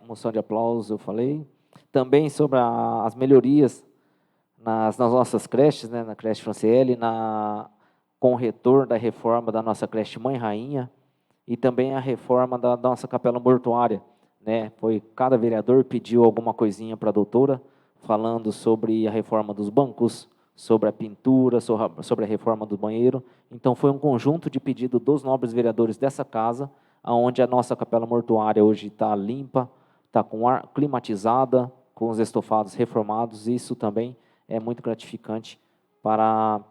Moção de aplauso, eu falei. Também sobre as melhorias nas nossas creches, né, na creche Franciele, com o retorno da reforma da nossa creche Mãe Rainha, e também a reforma da nossa capela mortuária. Né, cada vereador pediu alguma coisinha para a doutora, falando sobre a reforma dos bancos, sobre a pintura, sobre a reforma do banheiro. Então, foi um conjunto de pedidos dos nobres vereadores dessa casa, onde a nossa capela mortuária hoje está limpa, está com ar climatizada, com os estofados reformados. Isso também é muito gratificante para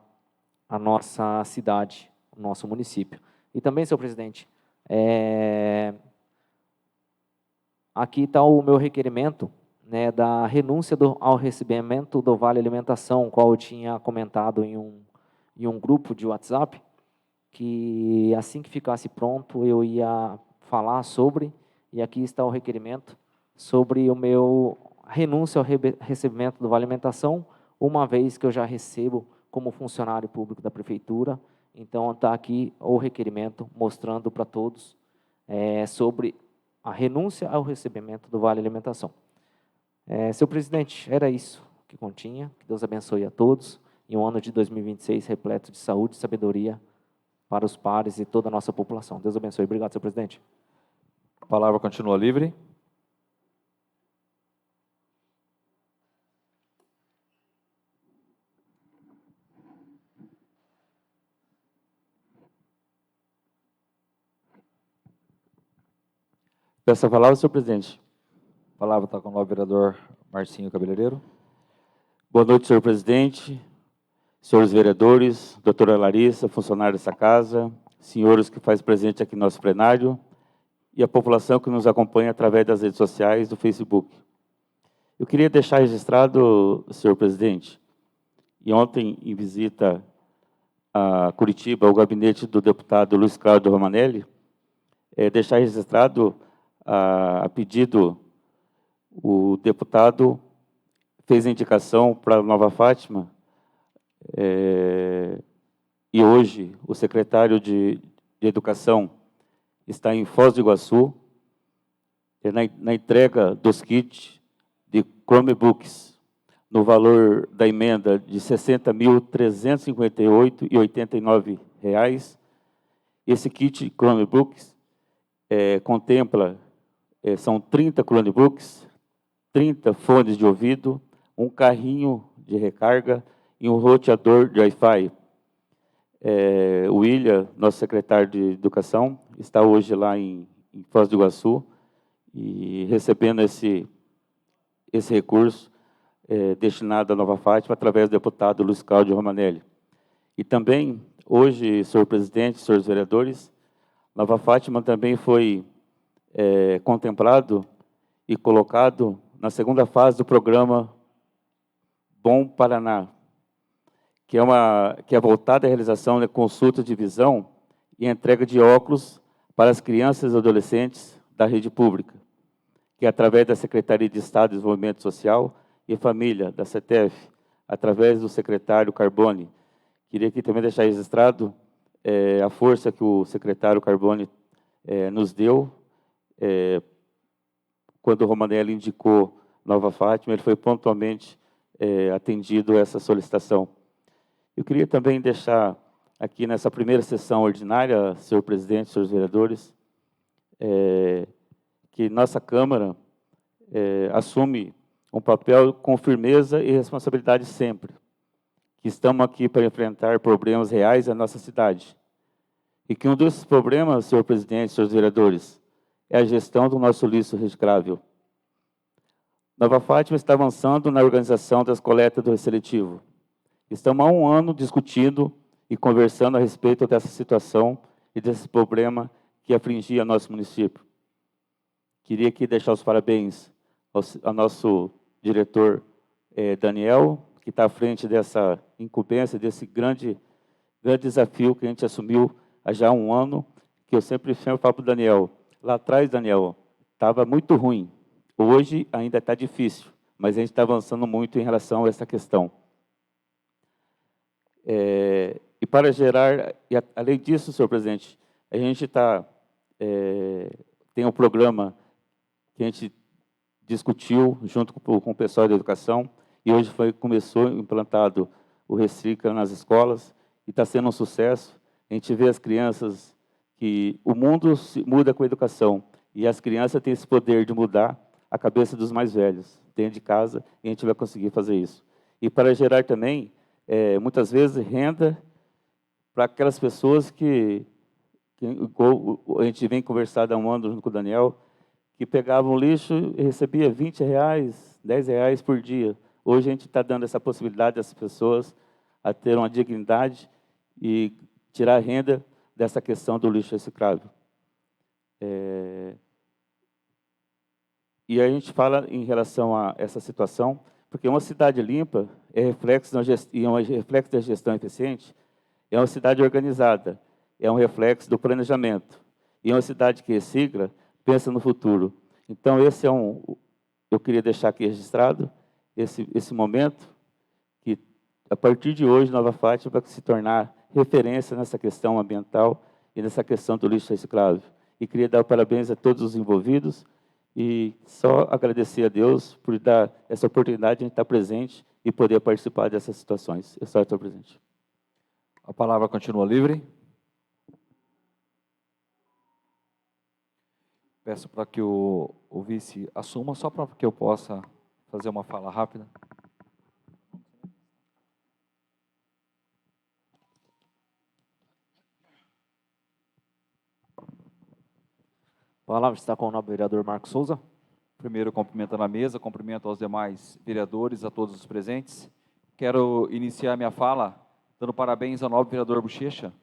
a nossa cidade, o nosso município. E também, senhor presidente, aqui está o meu requerimento, né, da renúncia ao recebimento do Vale Alimentação, qual eu tinha comentado em um grupo de WhatsApp, que assim que ficasse pronto eu ia falar sobre, e aqui está o requerimento sobre o meu renúncia ao recebimento do Vale Alimentação, uma vez que eu já recebo como funcionário público da prefeitura. Então está aqui o requerimento mostrando para todos sobre a renúncia ao recebimento do Vale Alimentação. Senhor presidente, era isso que continha. Que Deus abençoe a todos, em um ano de 2026 repleto de saúde e sabedoria para os pares e toda a nossa população. Deus abençoe. Obrigado, senhor presidente. A palavra continua livre. Peço a palavra, senhor presidente. A palavra está com o novo vereador Marcinho Cabeleireiro. Boa noite, senhor presidente, senhores vereadores, doutora Larissa, funcionário dessa casa, senhores que faz presente aqui no nosso plenário e a população que nos acompanha através das redes sociais do Facebook. Eu queria deixar registrado, senhor presidente, e ontem, em visita a Curitiba, ao gabinete do deputado Luiz Cláudio Romanelli, deixar registrado a pedido, o deputado fez a indicação para Nova Fátima, e hoje o secretário de Educação está em Foz do Iguaçu, na entrega dos kits de Chromebooks, no valor da emenda de R$ 60.358,89, Esse kit Chromebooks contempla, são 30 Chromebooks, 30 fones de ouvido, um carrinho de recarga e um roteador de Wi-Fi. O William, nosso secretário de Educação, está hoje lá em Foz do Iguaçu e recebendo esse recurso destinado à Nova Fátima através do deputado Luiz Cláudio Romanelli. E também, hoje, senhor presidente, senhores vereadores, Nova Fátima também foi contemplado e colocado na segunda fase do programa Bom Paraná, que é voltada à realização de consultas de visão e entrega de óculos para as crianças e adolescentes da rede pública, que através da Secretaria de Estado de Desenvolvimento Social e Família, da CETEF, através do secretário Carbone. Queria aqui também deixar registrado a força que o secretário Carbone nos deu. Quando o Romanelli indicou Nova Fátima, ele foi pontualmente atendido a essa solicitação. Eu queria também deixar aqui nessa primeira sessão ordinária, senhor presidente, senhores vereadores, que nossa Câmara assume um papel com firmeza e responsabilidade sempre, que estamos aqui para enfrentar problemas reais da nossa cidade. E que um desses problemas, senhor presidente, senhores vereadores, é a gestão do nosso lixo reciclável. Nova Fátima está avançando na organização das coletas do reseletivo. Estamos há um ano discutindo e conversando a respeito dessa situação e desse problema que afligia nosso município. Queria aqui deixar os parabéns ao nosso diretor Daniel, que está à frente dessa incumbência, desse grande desafio que a gente assumiu há já um ano, que eu sempre falo para o Daniel, lá atrás, Daniel, estava muito ruim, hoje ainda está difícil, mas a gente está avançando muito em relação a essa questão. E para gerar, além disso, senhor presidente, a gente tem um programa que a gente discutiu junto com o pessoal da educação, e hoje começou implantado o Recicla nas escolas, e está sendo um sucesso. A gente vê as crianças que o mundo se muda com a educação, e as crianças têm esse poder de mudar a cabeça dos mais velhos, dentro de casa, e a gente vai conseguir fazer isso. E para gerar também, muitas vezes, renda para aquelas pessoas que a gente vem conversar há um ano junto com o Daniel, que pegavam lixo e recebia R$20, R$10 por dia. Hoje a gente está dando essa possibilidade dessas pessoas a ter uma dignidade e tirar renda dessa questão do lixo reciclável. E a gente fala em relação a essa situação, porque uma cidade limpa é reflexo da gestão eficiente, é uma cidade organizada, é um reflexo do planejamento. E uma cidade que recicla pensa no futuro. Então, eu queria deixar aqui registrado esse momento, que a partir de hoje, Nova Fátima vai se tornar referência nessa questão ambiental e nessa questão do lixo reciclável. E queria dar parabéns a todos os envolvidos e só agradecer a Deus por dar essa oportunidade de a gente estar presente e poder participar dessas situações. Eu só estou presente. A palavra continua livre. Peço para que o vice assuma, só para que eu possa fazer uma fala rápida. A palavra está com o nobre vereador Marcos Souza. Primeiro, cumprimento a mesa, cumprimento aos demais vereadores, a todos os presentes. Quero iniciar minha fala dando parabéns ao nobre vereador Bochecha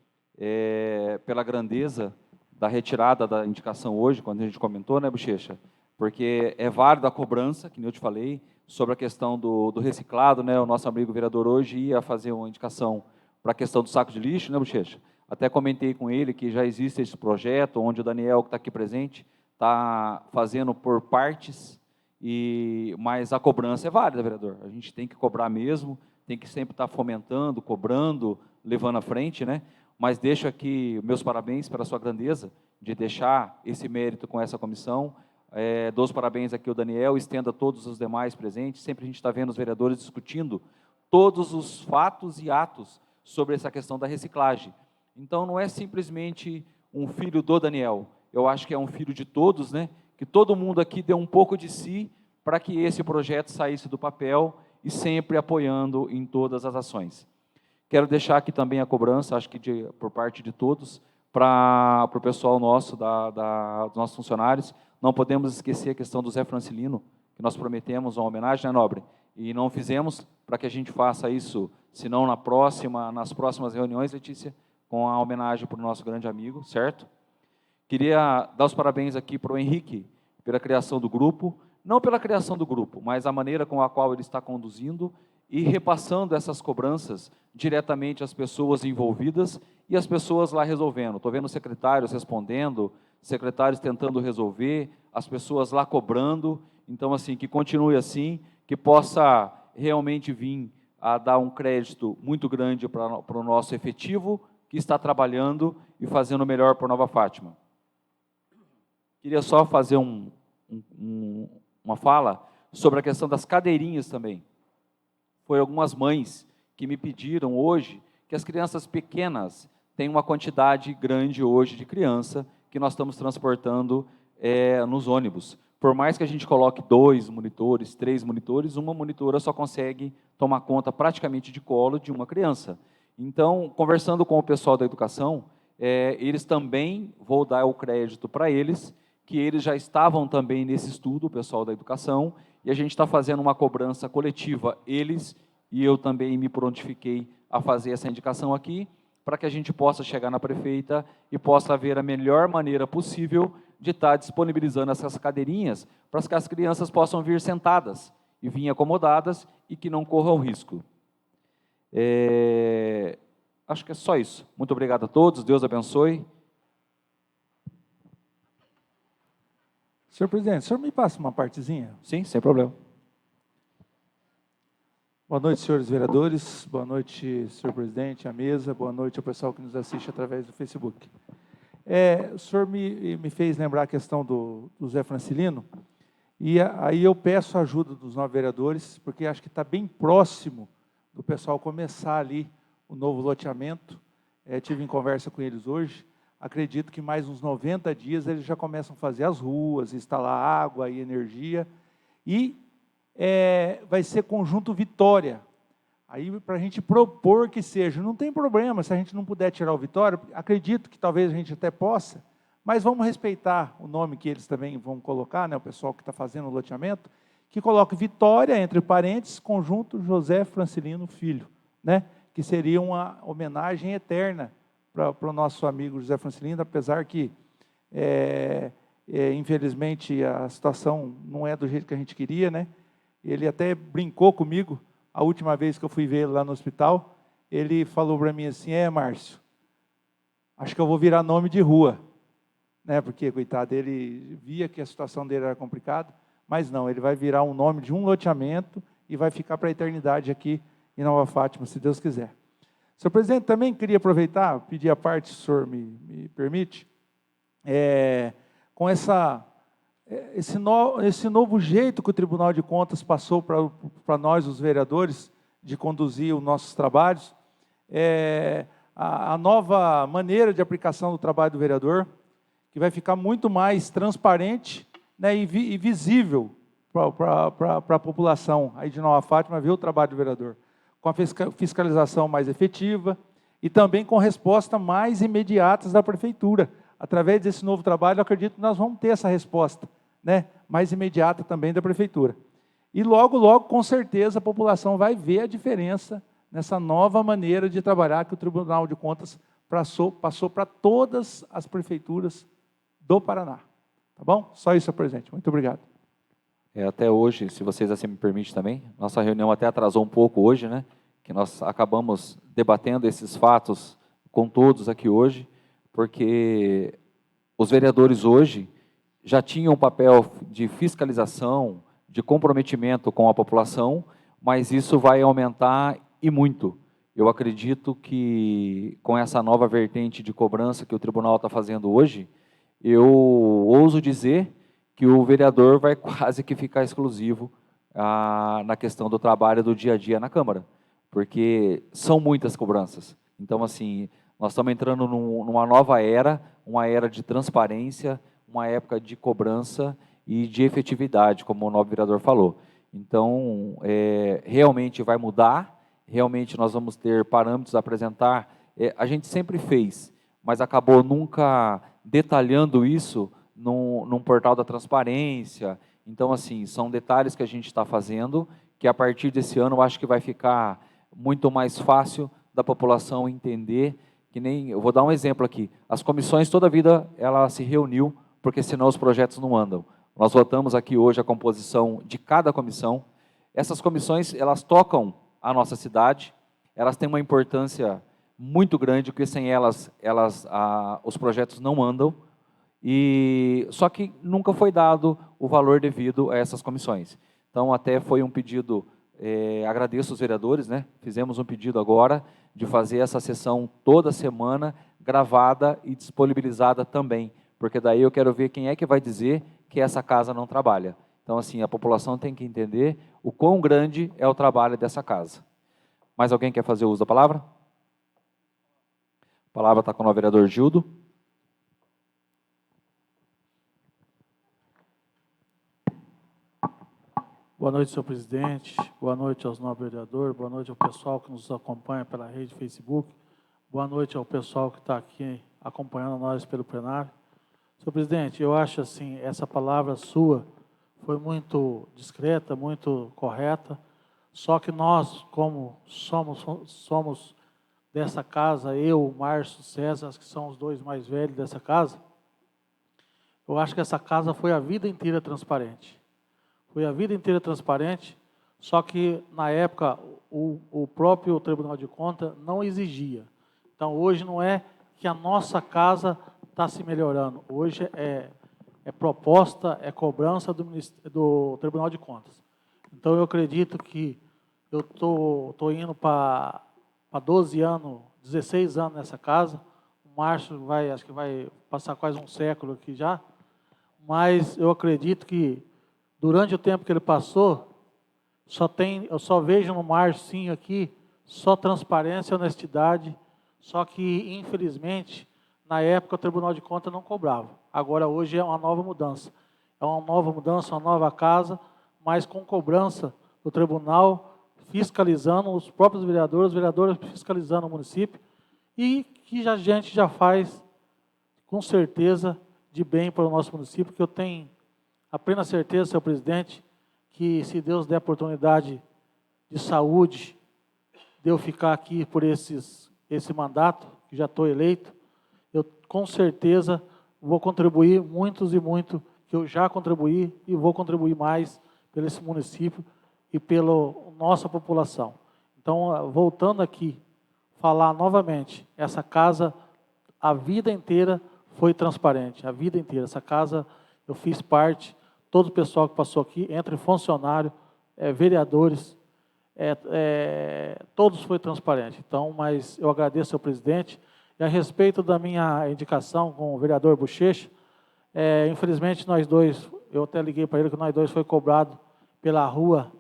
pela grandeza da retirada da indicação hoje, quando a gente comentou, né, Bochecha? Porque é válida a cobrança, que nem eu te falei, sobre a questão do reciclado, né? O nosso amigo vereador hoje ia fazer uma indicação para a questão do saco de lixo, né, Bochecha? Até comentei com ele que já existe esse projeto, onde o Daniel, que está aqui presente, está fazendo por partes, mas a cobrança é válida, vereador. A gente tem que cobrar mesmo, tem que sempre estar fomentando, cobrando, levando à frente, né? Mas deixo aqui meus parabéns pela sua grandeza de deixar esse mérito com essa comissão. Dou os parabéns aqui ao Daniel, estendo a todos os demais presentes. Sempre a gente está vendo os vereadores discutindo todos os fatos e atos sobre essa questão da reciclagem. Então, não é simplesmente um filho do Daniel. Eu acho que é um filho de todos, né? Que todo mundo aqui deu um pouco de si para que esse projeto saísse do papel e sempre apoiando em todas as ações. Quero deixar aqui também a cobrança, acho que por parte de todos, para o pessoal nosso, dos nossos funcionários. Não podemos esquecer a questão do Zé Francilino, que nós prometemos uma homenagem, né, Nobre? E não fizemos, para que a gente faça isso, se não nas próximas reuniões, Letícia, com a homenagem para o nosso grande amigo, certo? Queria dar os parabéns aqui para o Henrique, pela criação do grupo, não pela criação do grupo, mas a maneira com a qual ele está conduzindo e repassando essas cobranças diretamente às pessoas envolvidas e as pessoas lá resolvendo. Estou vendo secretários respondendo, secretários tentando resolver, as pessoas lá cobrando. Então, assim, que continue assim, que possa realmente vir a dar um crédito muito grande para o nosso efetivo, que está trabalhando e fazendo o melhor por Nova Fátima. Queria só fazer uma fala sobre a questão das cadeirinhas também. Foi algumas mães que me pediram hoje que as crianças pequenas têm uma quantidade grande hoje de criança que nós estamos transportando nos ônibus. Por mais que a gente coloque 2 monitores, 3 monitores, uma monitora só consegue tomar conta praticamente de colo de uma criança. Então, conversando com o pessoal da educação, eles também, vou dar o crédito para eles, que eles já estavam também nesse estudo, o pessoal da educação, e a gente está fazendo uma cobrança coletiva, eles e eu também me prontifiquei a fazer essa indicação aqui, para que a gente possa chegar na prefeita e possa ver a melhor maneira possível de estar disponibilizando essas cadeirinhas, para que as crianças possam vir sentadas e vir acomodadas e que não corram risco. Acho que é só isso. Muito obrigado a todos, Deus abençoe. Senhor presidente, o senhor me passa uma partezinha? Sim, sem problema. Boa noite, senhores vereadores. Boa noite, senhor presidente, a mesa. Boa noite ao pessoal que nos assiste através do Facebook. O senhor me fez lembrar a questão do Zé Francilino, e aí eu peço a ajuda dos 9 vereadores, porque acho que está bem próximo do pessoal começar ali o novo loteamento. Tive em conversa com eles hoje. Acredito que mais uns 90 dias eles já começam a fazer as ruas, instalar água e energia, e vai ser Conjunto Vitória. Aí, para a gente propor que seja, não tem problema, se a gente não puder tirar o Vitória, acredito que talvez a gente até possa, mas vamos respeitar o nome que eles também vão colocar, né, o pessoal que está fazendo o loteamento, que coloque Vitória, entre parênteses, Conjunto José Francilino Filho, né, que seria uma homenagem eterna para o nosso amigo José Francilino, apesar que, infelizmente, a situação não é do jeito que a gente queria, né? Ele até brincou comigo, a última vez que eu fui ver ele lá no hospital, ele falou para mim assim, Márcio, acho que eu vou virar nome de rua, né? Porque, coitado, ele via que a situação dele era complicada, mas não, ele vai virar um nome de um loteamento e vai ficar para a eternidade aqui em Nova Fátima, se Deus quiser. Senhor presidente, também queria aproveitar, pedir a parte, se o senhor me permite, com esse novo jeito que o Tribunal de Contas passou para nós, os vereadores, de conduzir os nossos trabalhos, a nova maneira de aplicação do trabalho do vereador, que vai ficar muito mais transparente, né, e visível para a população aí de Nova Fátima ver o trabalho do vereador, com a fiscalização mais efetiva e também com resposta mais imediatas da prefeitura. Através desse novo trabalho, eu acredito que nós vamos ter essa resposta, né, mais imediata também da prefeitura. E logo, logo, com certeza, a população vai ver a diferença nessa nova maneira de trabalhar que o Tribunal de Contas passou para todas as prefeituras do Paraná. Tá bom? Só isso, senhor presidente. Muito obrigado. Até hoje, se vocês assim me permitem também, nossa reunião até atrasou um pouco hoje, né? Que nós acabamos debatendo esses fatos com todos aqui hoje, porque os vereadores hoje já tinham um papel de fiscalização, de comprometimento com a população, mas isso vai aumentar e muito. Eu acredito que com essa nova vertente de cobrança que o tribunal está fazendo hoje, eu ouso dizer que o vereador vai quase que ficar exclusivo na questão do trabalho do dia a dia na Câmara, porque são muitas cobranças. Então, assim, Nós estamos entrando numa nova era, uma era de transparência, uma época de cobrança e de efetividade, como o nobre vereador falou. Então, realmente vai mudar, realmente nós vamos ter parâmetros a apresentar. A gente sempre fez, mas acabou nunca detalhando isso num portal da transparência. Então, assim, são detalhes que a gente está fazendo, que a partir desse ano eu acho que vai ficar muito mais fácil da população entender, que nem, eu vou dar um exemplo aqui, as comissões toda a vida ela se reuniu, porque senão os projetos não andam. Nós votamos aqui hoje a composição de cada comissão. Essas comissões, elas tocam a nossa cidade, elas têm uma importância muito grande, porque sem elas os projetos não andam, só que nunca foi dado o valor devido a essas comissões. Então, até foi um pedido, agradeço os vereadores, né? Fizemos um pedido agora de fazer essa sessão toda semana, gravada e disponibilizada também, porque daí eu quero ver quem é que vai dizer que essa casa não trabalha. Então, assim, a população tem que entender o quão grande é o trabalho dessa casa. Mais alguém quer fazer uso da palavra? A palavra está com o vereador Gildo. Boa noite, senhor presidente. Boa noite aos nobres vereadores. Boa noite ao pessoal que nos acompanha pela rede Facebook. Boa noite ao pessoal que está aqui acompanhando nós pelo plenário. Senhor presidente, eu acho assim, essa palavra sua foi muito discreta, muito correta, só que nós, como somos dessa casa, eu, o Márcio, o César, que são os dois mais velhos dessa casa, eu acho que essa casa foi a vida inteira transparente. Foi a vida inteira transparente, só que, na época, o próprio Tribunal de Contas não exigia. Então, hoje não é que a nossa casa está se melhorando. Hoje é proposta, é cobrança do Tribunal de Contas. Então, eu acredito que eu estou indo para 12 anos, 16 anos nessa casa. O Márcio acho que vai passar quase um século aqui já. Mas eu acredito que, durante o tempo que ele passou, eu só vejo no Márcio aqui só transparência e honestidade, só que, infelizmente, na época o Tribunal de Contas não cobrava. Agora, hoje é uma nova mudança. É uma nova mudança, uma nova casa, mas com cobrança do tribunal, fiscalizando os próprios vereadores, os vereadores fiscalizando o município, e que a gente já faz, com certeza, de bem para o nosso município, que eu tenho a plena certeza, senhor presidente, que se Deus der oportunidade de saúde, de eu ficar aqui por esse mandato, que já estou eleito, eu com certeza vou contribuir muitos e muito, que eu já contribuí e vou contribuir mais pelo esse município e pela nossa população. Então, voltando aqui, falar novamente, essa casa, a vida inteira foi transparente, a vida inteira. Essa casa, eu fiz parte, todo o pessoal que passou aqui, entre funcionários, vereadores, todos foi transparente. Então, mas eu agradeço ao presidente. E a respeito da minha indicação com o vereador Bochecha, infelizmente nós dois, eu até liguei para ele que nós dois foi cobrado pela rua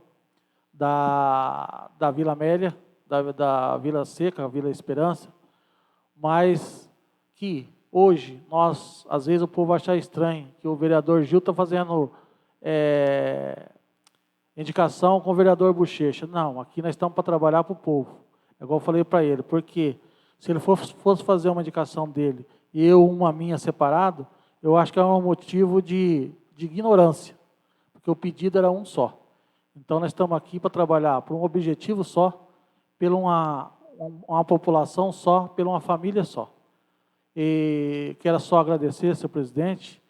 da Vila Amélia, da Vila Seca, Vila Esperança, mas que hoje nós, às vezes o povo acha estranho que o vereador Gil está fazendo indicação com o vereador Bochecha. Não, aqui nós estamos para trabalhar para o povo. É igual eu falei para ele, porque se ele fosse fazer uma indicação dele e eu uma minha separado, eu acho que é um motivo de ignorância, porque o pedido era um só. Então, nós estamos aqui para trabalhar por um objetivo só, pela uma população só, pela uma família só. E quero só agradecer, senhor presidente,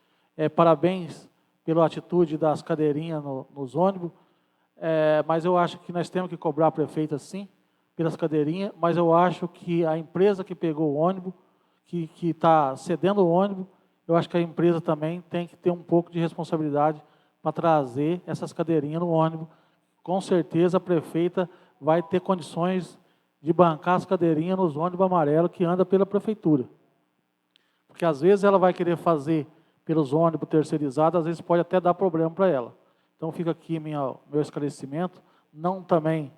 parabéns pela atitude das cadeirinhas nos ônibus, mas eu acho que nós temos que cobrar a prefeita sim, pelas cadeirinhas, mas eu acho que a empresa que pegou o ônibus, que está cedendo o ônibus, eu acho que a empresa também tem que ter um pouco de responsabilidade para trazer essas cadeirinhas no ônibus. Com certeza a prefeita vai ter condições de bancar as cadeirinhas nos ônibus amarelos que anda pela prefeitura. Porque às vezes ela vai querer fazer pelos ônibus terceirizados, às vezes pode até dar problema para ela. Então fica aqui meu esclarecimento, não também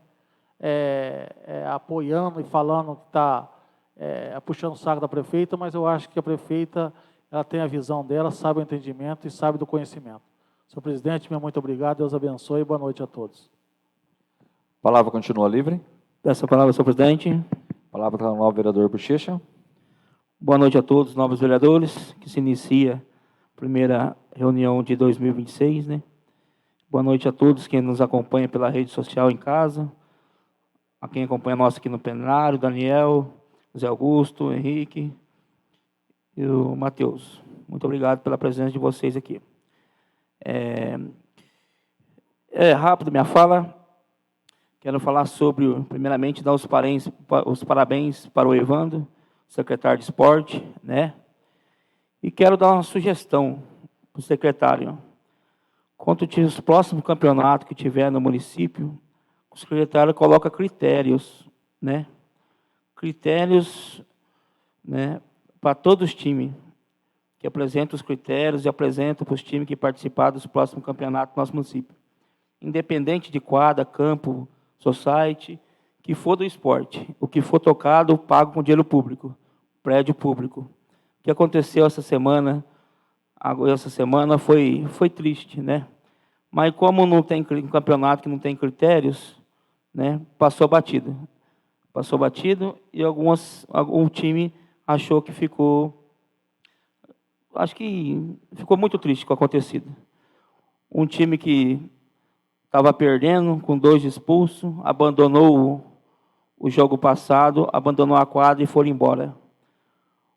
apoiando e falando que está puxando o saco da prefeita, mas eu acho que a prefeita ela tem a visão dela, sabe o entendimento e sabe do conhecimento. Senhor presidente, meu muito obrigado, Deus abençoe e boa noite a todos. A palavra continua livre. Peço a palavra, senhor presidente. A palavra está no novo vereador Bochecha. Boa noite a todos, novos vereadores, que se inicia a primeira reunião de 2026, né? Boa noite a todos que nos acompanham pela rede social em casa, a quem acompanha nós aqui no plenário, Daniel, Zé Augusto, Henrique e o Matheus. Muito obrigado pela presença de vocês aqui. Rápido minha fala. Quero falar sobre, primeiramente, dar os parabéns para o Evandro, secretário de esporte, né? E quero dar uma sugestão para o secretário. Quanto aos próximos campeonatos que tiver no município, o secretário coloca critérios, né? Critérios, né, para todos os times, que apresentam os critérios e apresentam para os times que participar dos próximos campeonatos do nosso município. Independente de quadra, campo, society, que for do esporte. O que for tocado, eu pago com dinheiro público, prédio público. O que aconteceu essa semana foi triste, né? Mas como não tem um campeonato que não tem critérios, né, passou batido. Passou batido e algum time achou que acho que ficou muito triste com o acontecido. Um time que estava perdendo, com 2 expulsos, abandonou o jogo passado, abandonou a quadra e foram embora.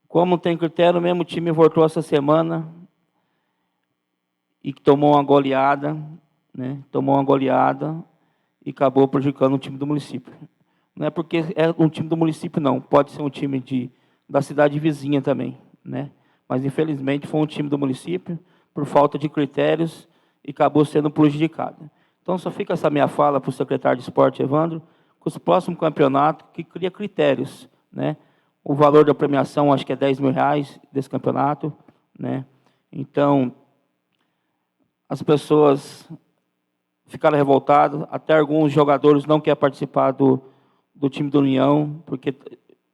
Como tem critério, o mesmo time voltou essa semana e tomou uma goleada, né? Tomou uma goleada e acabou prejudicando o time do município. Não é porque é um time do município, não. Pode ser um time da cidade vizinha também, né? Mas, infelizmente, foi um time do município, por falta de critérios, e acabou sendo prejudicado. Então, só fica essa minha fala para o secretário de esporte, Evandro, com os próximos campeonatos, que cria critérios, né? O valor da premiação, acho que é R$10.000 desse campeonato, né? Então, as pessoas ficaram revoltadas, até alguns jogadores não querem participar do time do União, porque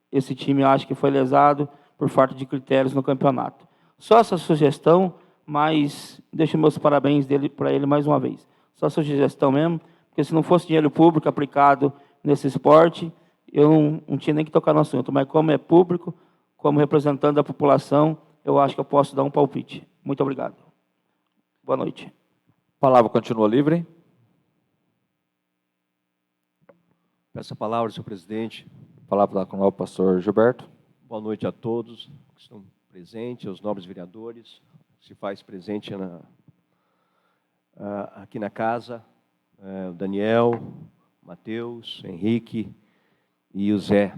esse time acho que foi lesado por falta de critérios no campeonato. Só essa sugestão, mas deixo meus parabéns para ele mais uma vez. Só essa sugestão mesmo, porque se não fosse dinheiro público aplicado nesse esporte, eu não tinha nem que tocar no assunto. Mas como é público, como representante da população, eu acho que eu posso dar um palpite. Muito obrigado. Boa noite. A palavra continua livre. Peço a palavra, senhor presidente. A palavra está com o novo pastor Gilberto. Boa noite a todos que estão presentes, aos nobres vereadores, que se faz presente aqui na casa, o Daniel, Matheus, Henrique e o Zé,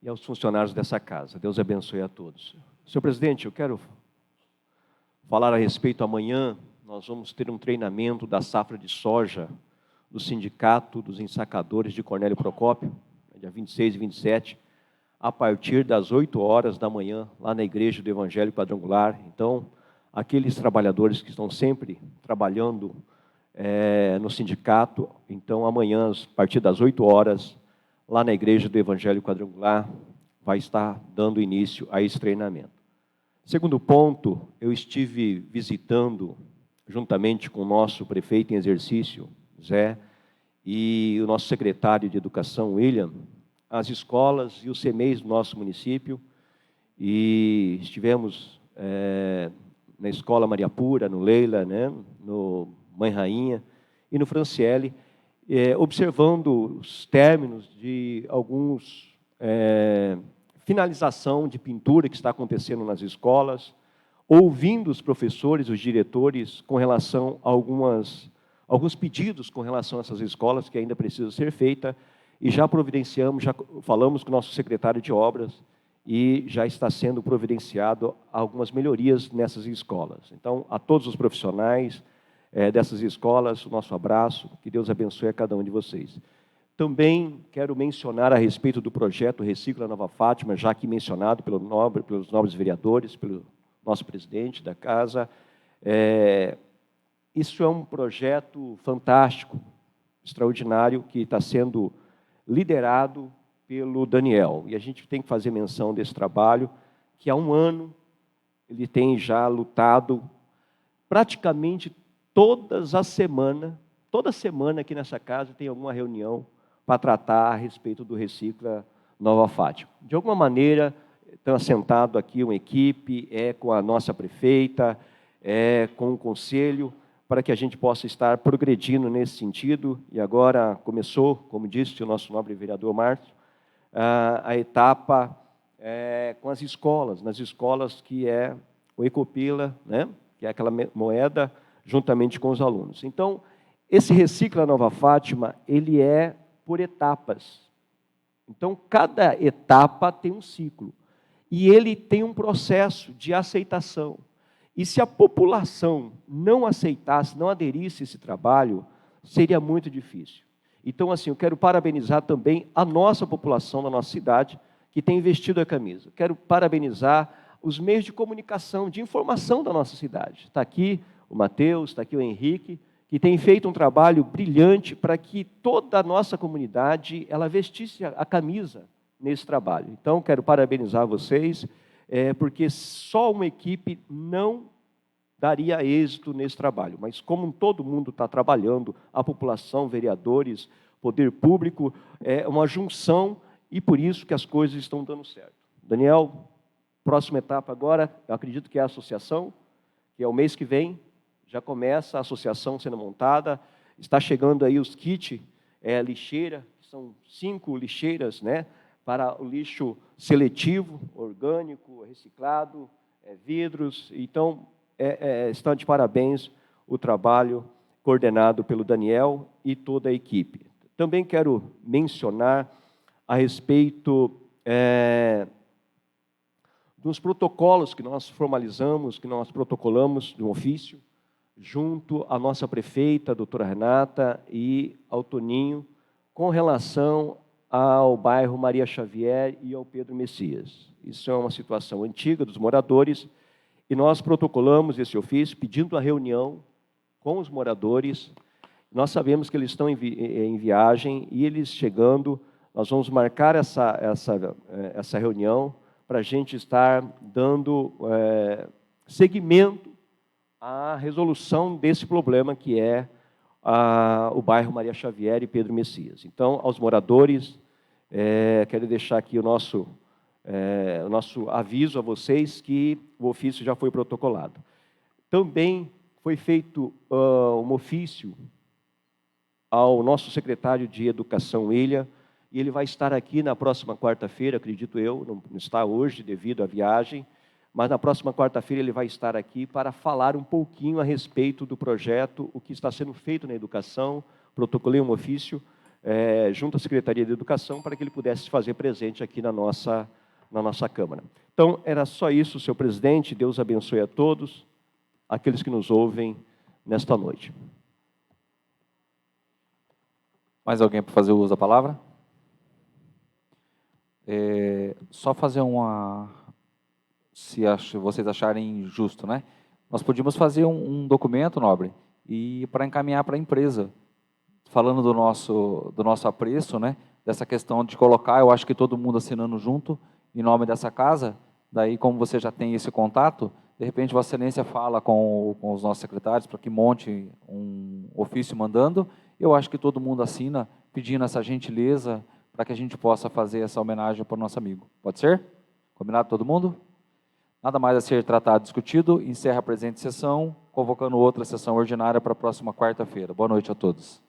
e aos funcionários dessa casa. Deus abençoe a todos. Senhor presidente, eu quero falar a respeito, amanhã nós vamos ter um treinamento da safra de soja do Sindicato dos Ensacadores de Cornélio Procópio, dia 26 e 27, a partir das 8 horas da manhã, lá na Igreja do Evangelho Quadrangular. Então, aqueles trabalhadores que estão sempre trabalhando no sindicato, então amanhã, a partir das 8 horas, lá na Igreja do Evangelho Quadrangular, vai estar dando início a esse treinamento. Segundo ponto, eu estive visitando, juntamente com o nosso prefeito em exercício, Zé, e o nosso secretário de Educação, William, as escolas e os CMEs do nosso município, e estivemos na Escola Maria Pura, no Leila, né, no Mãe Rainha e no Franciele, observando os términos de alguns finalização de pintura que está acontecendo nas escolas, ouvindo os professores, os diretores, com relação a alguns pedidos com relação a essas escolas que ainda precisam ser feitas, e já providenciamos, já falamos com o nosso secretário de obras, e já está sendo providenciado algumas melhorias nessas escolas. Então, a todos os profissionais dessas escolas, o nosso abraço, que Deus abençoe a cada um de vocês. Também quero mencionar a respeito do projeto Recicla Nova Fátima, já aqui mencionado pelos nobres vereadores, pelo nosso presidente da casa. Isso é um projeto fantástico, extraordinário, que está sendo liderado pelo Daniel. E a gente tem que fazer menção desse trabalho, que há um ano ele tem já lutado praticamente toda semana aqui nessa casa tem alguma reunião para tratar a respeito do Recicla Nova Fátima. De alguma maneira, estão assentado aqui uma equipe, com a nossa prefeita, com o conselho, para que a gente possa estar progredindo nesse sentido. E agora começou, como disse o nosso nobre vereador Márcio, a etapa com as escolas, nas escolas que é o Ecopila, né? Que é aquela moeda, juntamente com os alunos. Então, esse Recicla Nova Fátima, ele é por etapas. Então, cada etapa tem um ciclo. E ele tem um processo de aceitação. E se a população não aceitasse, não aderisse a esse trabalho, seria muito difícil. Então, assim, eu quero parabenizar também a nossa população da nossa cidade, que tem investido a camisa. Quero parabenizar os meios de comunicação, de informação da nossa cidade. Está aqui o Matheus, está aqui o Henrique, que tem feito um trabalho brilhante para que toda a nossa comunidade ela vestisse a camisa nesse trabalho. Então, quero parabenizar vocês, porque só uma equipe não daria êxito nesse trabalho. Mas como todo mundo está trabalhando, a população, vereadores, poder público, é uma junção e por isso que as coisas estão dando certo. Daniel, próxima etapa agora, eu acredito que é a associação, que é o mês que vem, já começa a associação sendo montada, está chegando aí os kits lixeira, que são 5 lixeiras, né, para o lixo seletivo, orgânico, reciclado, vidros. Então, estão de parabéns o trabalho coordenado pelo Daniel e toda a equipe. Também quero mencionar a respeito dos protocolos que nós formalizamos, que nós protocolamos no ofício, junto à nossa prefeita, a doutora Renata, e ao Toninho, com relação ao bairro Maria Xavier e ao Pedro Messias. Isso é uma situação antiga dos moradores, e nós protocolamos esse ofício pedindo a reunião com os moradores. Nós sabemos que eles estão em viagem, e eles chegando, nós vamos marcar essa reunião para a gente estar dando seguimento à resolução desse problema que é o bairro Maria Xavier e Pedro Messias. Então, aos moradores, quero deixar aqui o nosso aviso a vocês que o ofício já foi protocolado. Também foi feito um ofício ao nosso secretário de Educação, William, e ele vai estar aqui na próxima quarta-feira, acredito eu, não está hoje devido à viagem, mas na próxima quarta-feira ele vai estar aqui para falar um pouquinho a respeito do projeto, o que está sendo feito na educação. Protocolei um ofício junto à Secretaria de Educação para que ele pudesse se fazer presente aqui na nossa Câmara. Então, era só isso, senhor presidente. Deus abençoe a todos, aqueles que nos ouvem nesta noite. Mais alguém para fazer uso da palavra? Só fazer se vocês acharem justo, né? Nós podíamos fazer um documento, nobre, e para encaminhar para a empresa, falando do nosso apreço, né? Dessa questão de colocar, eu acho que todo mundo assinando junto, em nome dessa casa. Daí, como você já tem esse contato, de repente Vossa Excelência fala com os nossos secretários para que monte um ofício mandando. Eu acho que todo mundo assina, pedindo essa gentileza para que a gente possa fazer essa homenagem para o nosso amigo. Pode ser? Combinado todo mundo? Nada mais a ser tratado, discutido. Encerra a presente sessão, convocando outra sessão ordinária para a próxima quarta-feira. Boa noite a todos.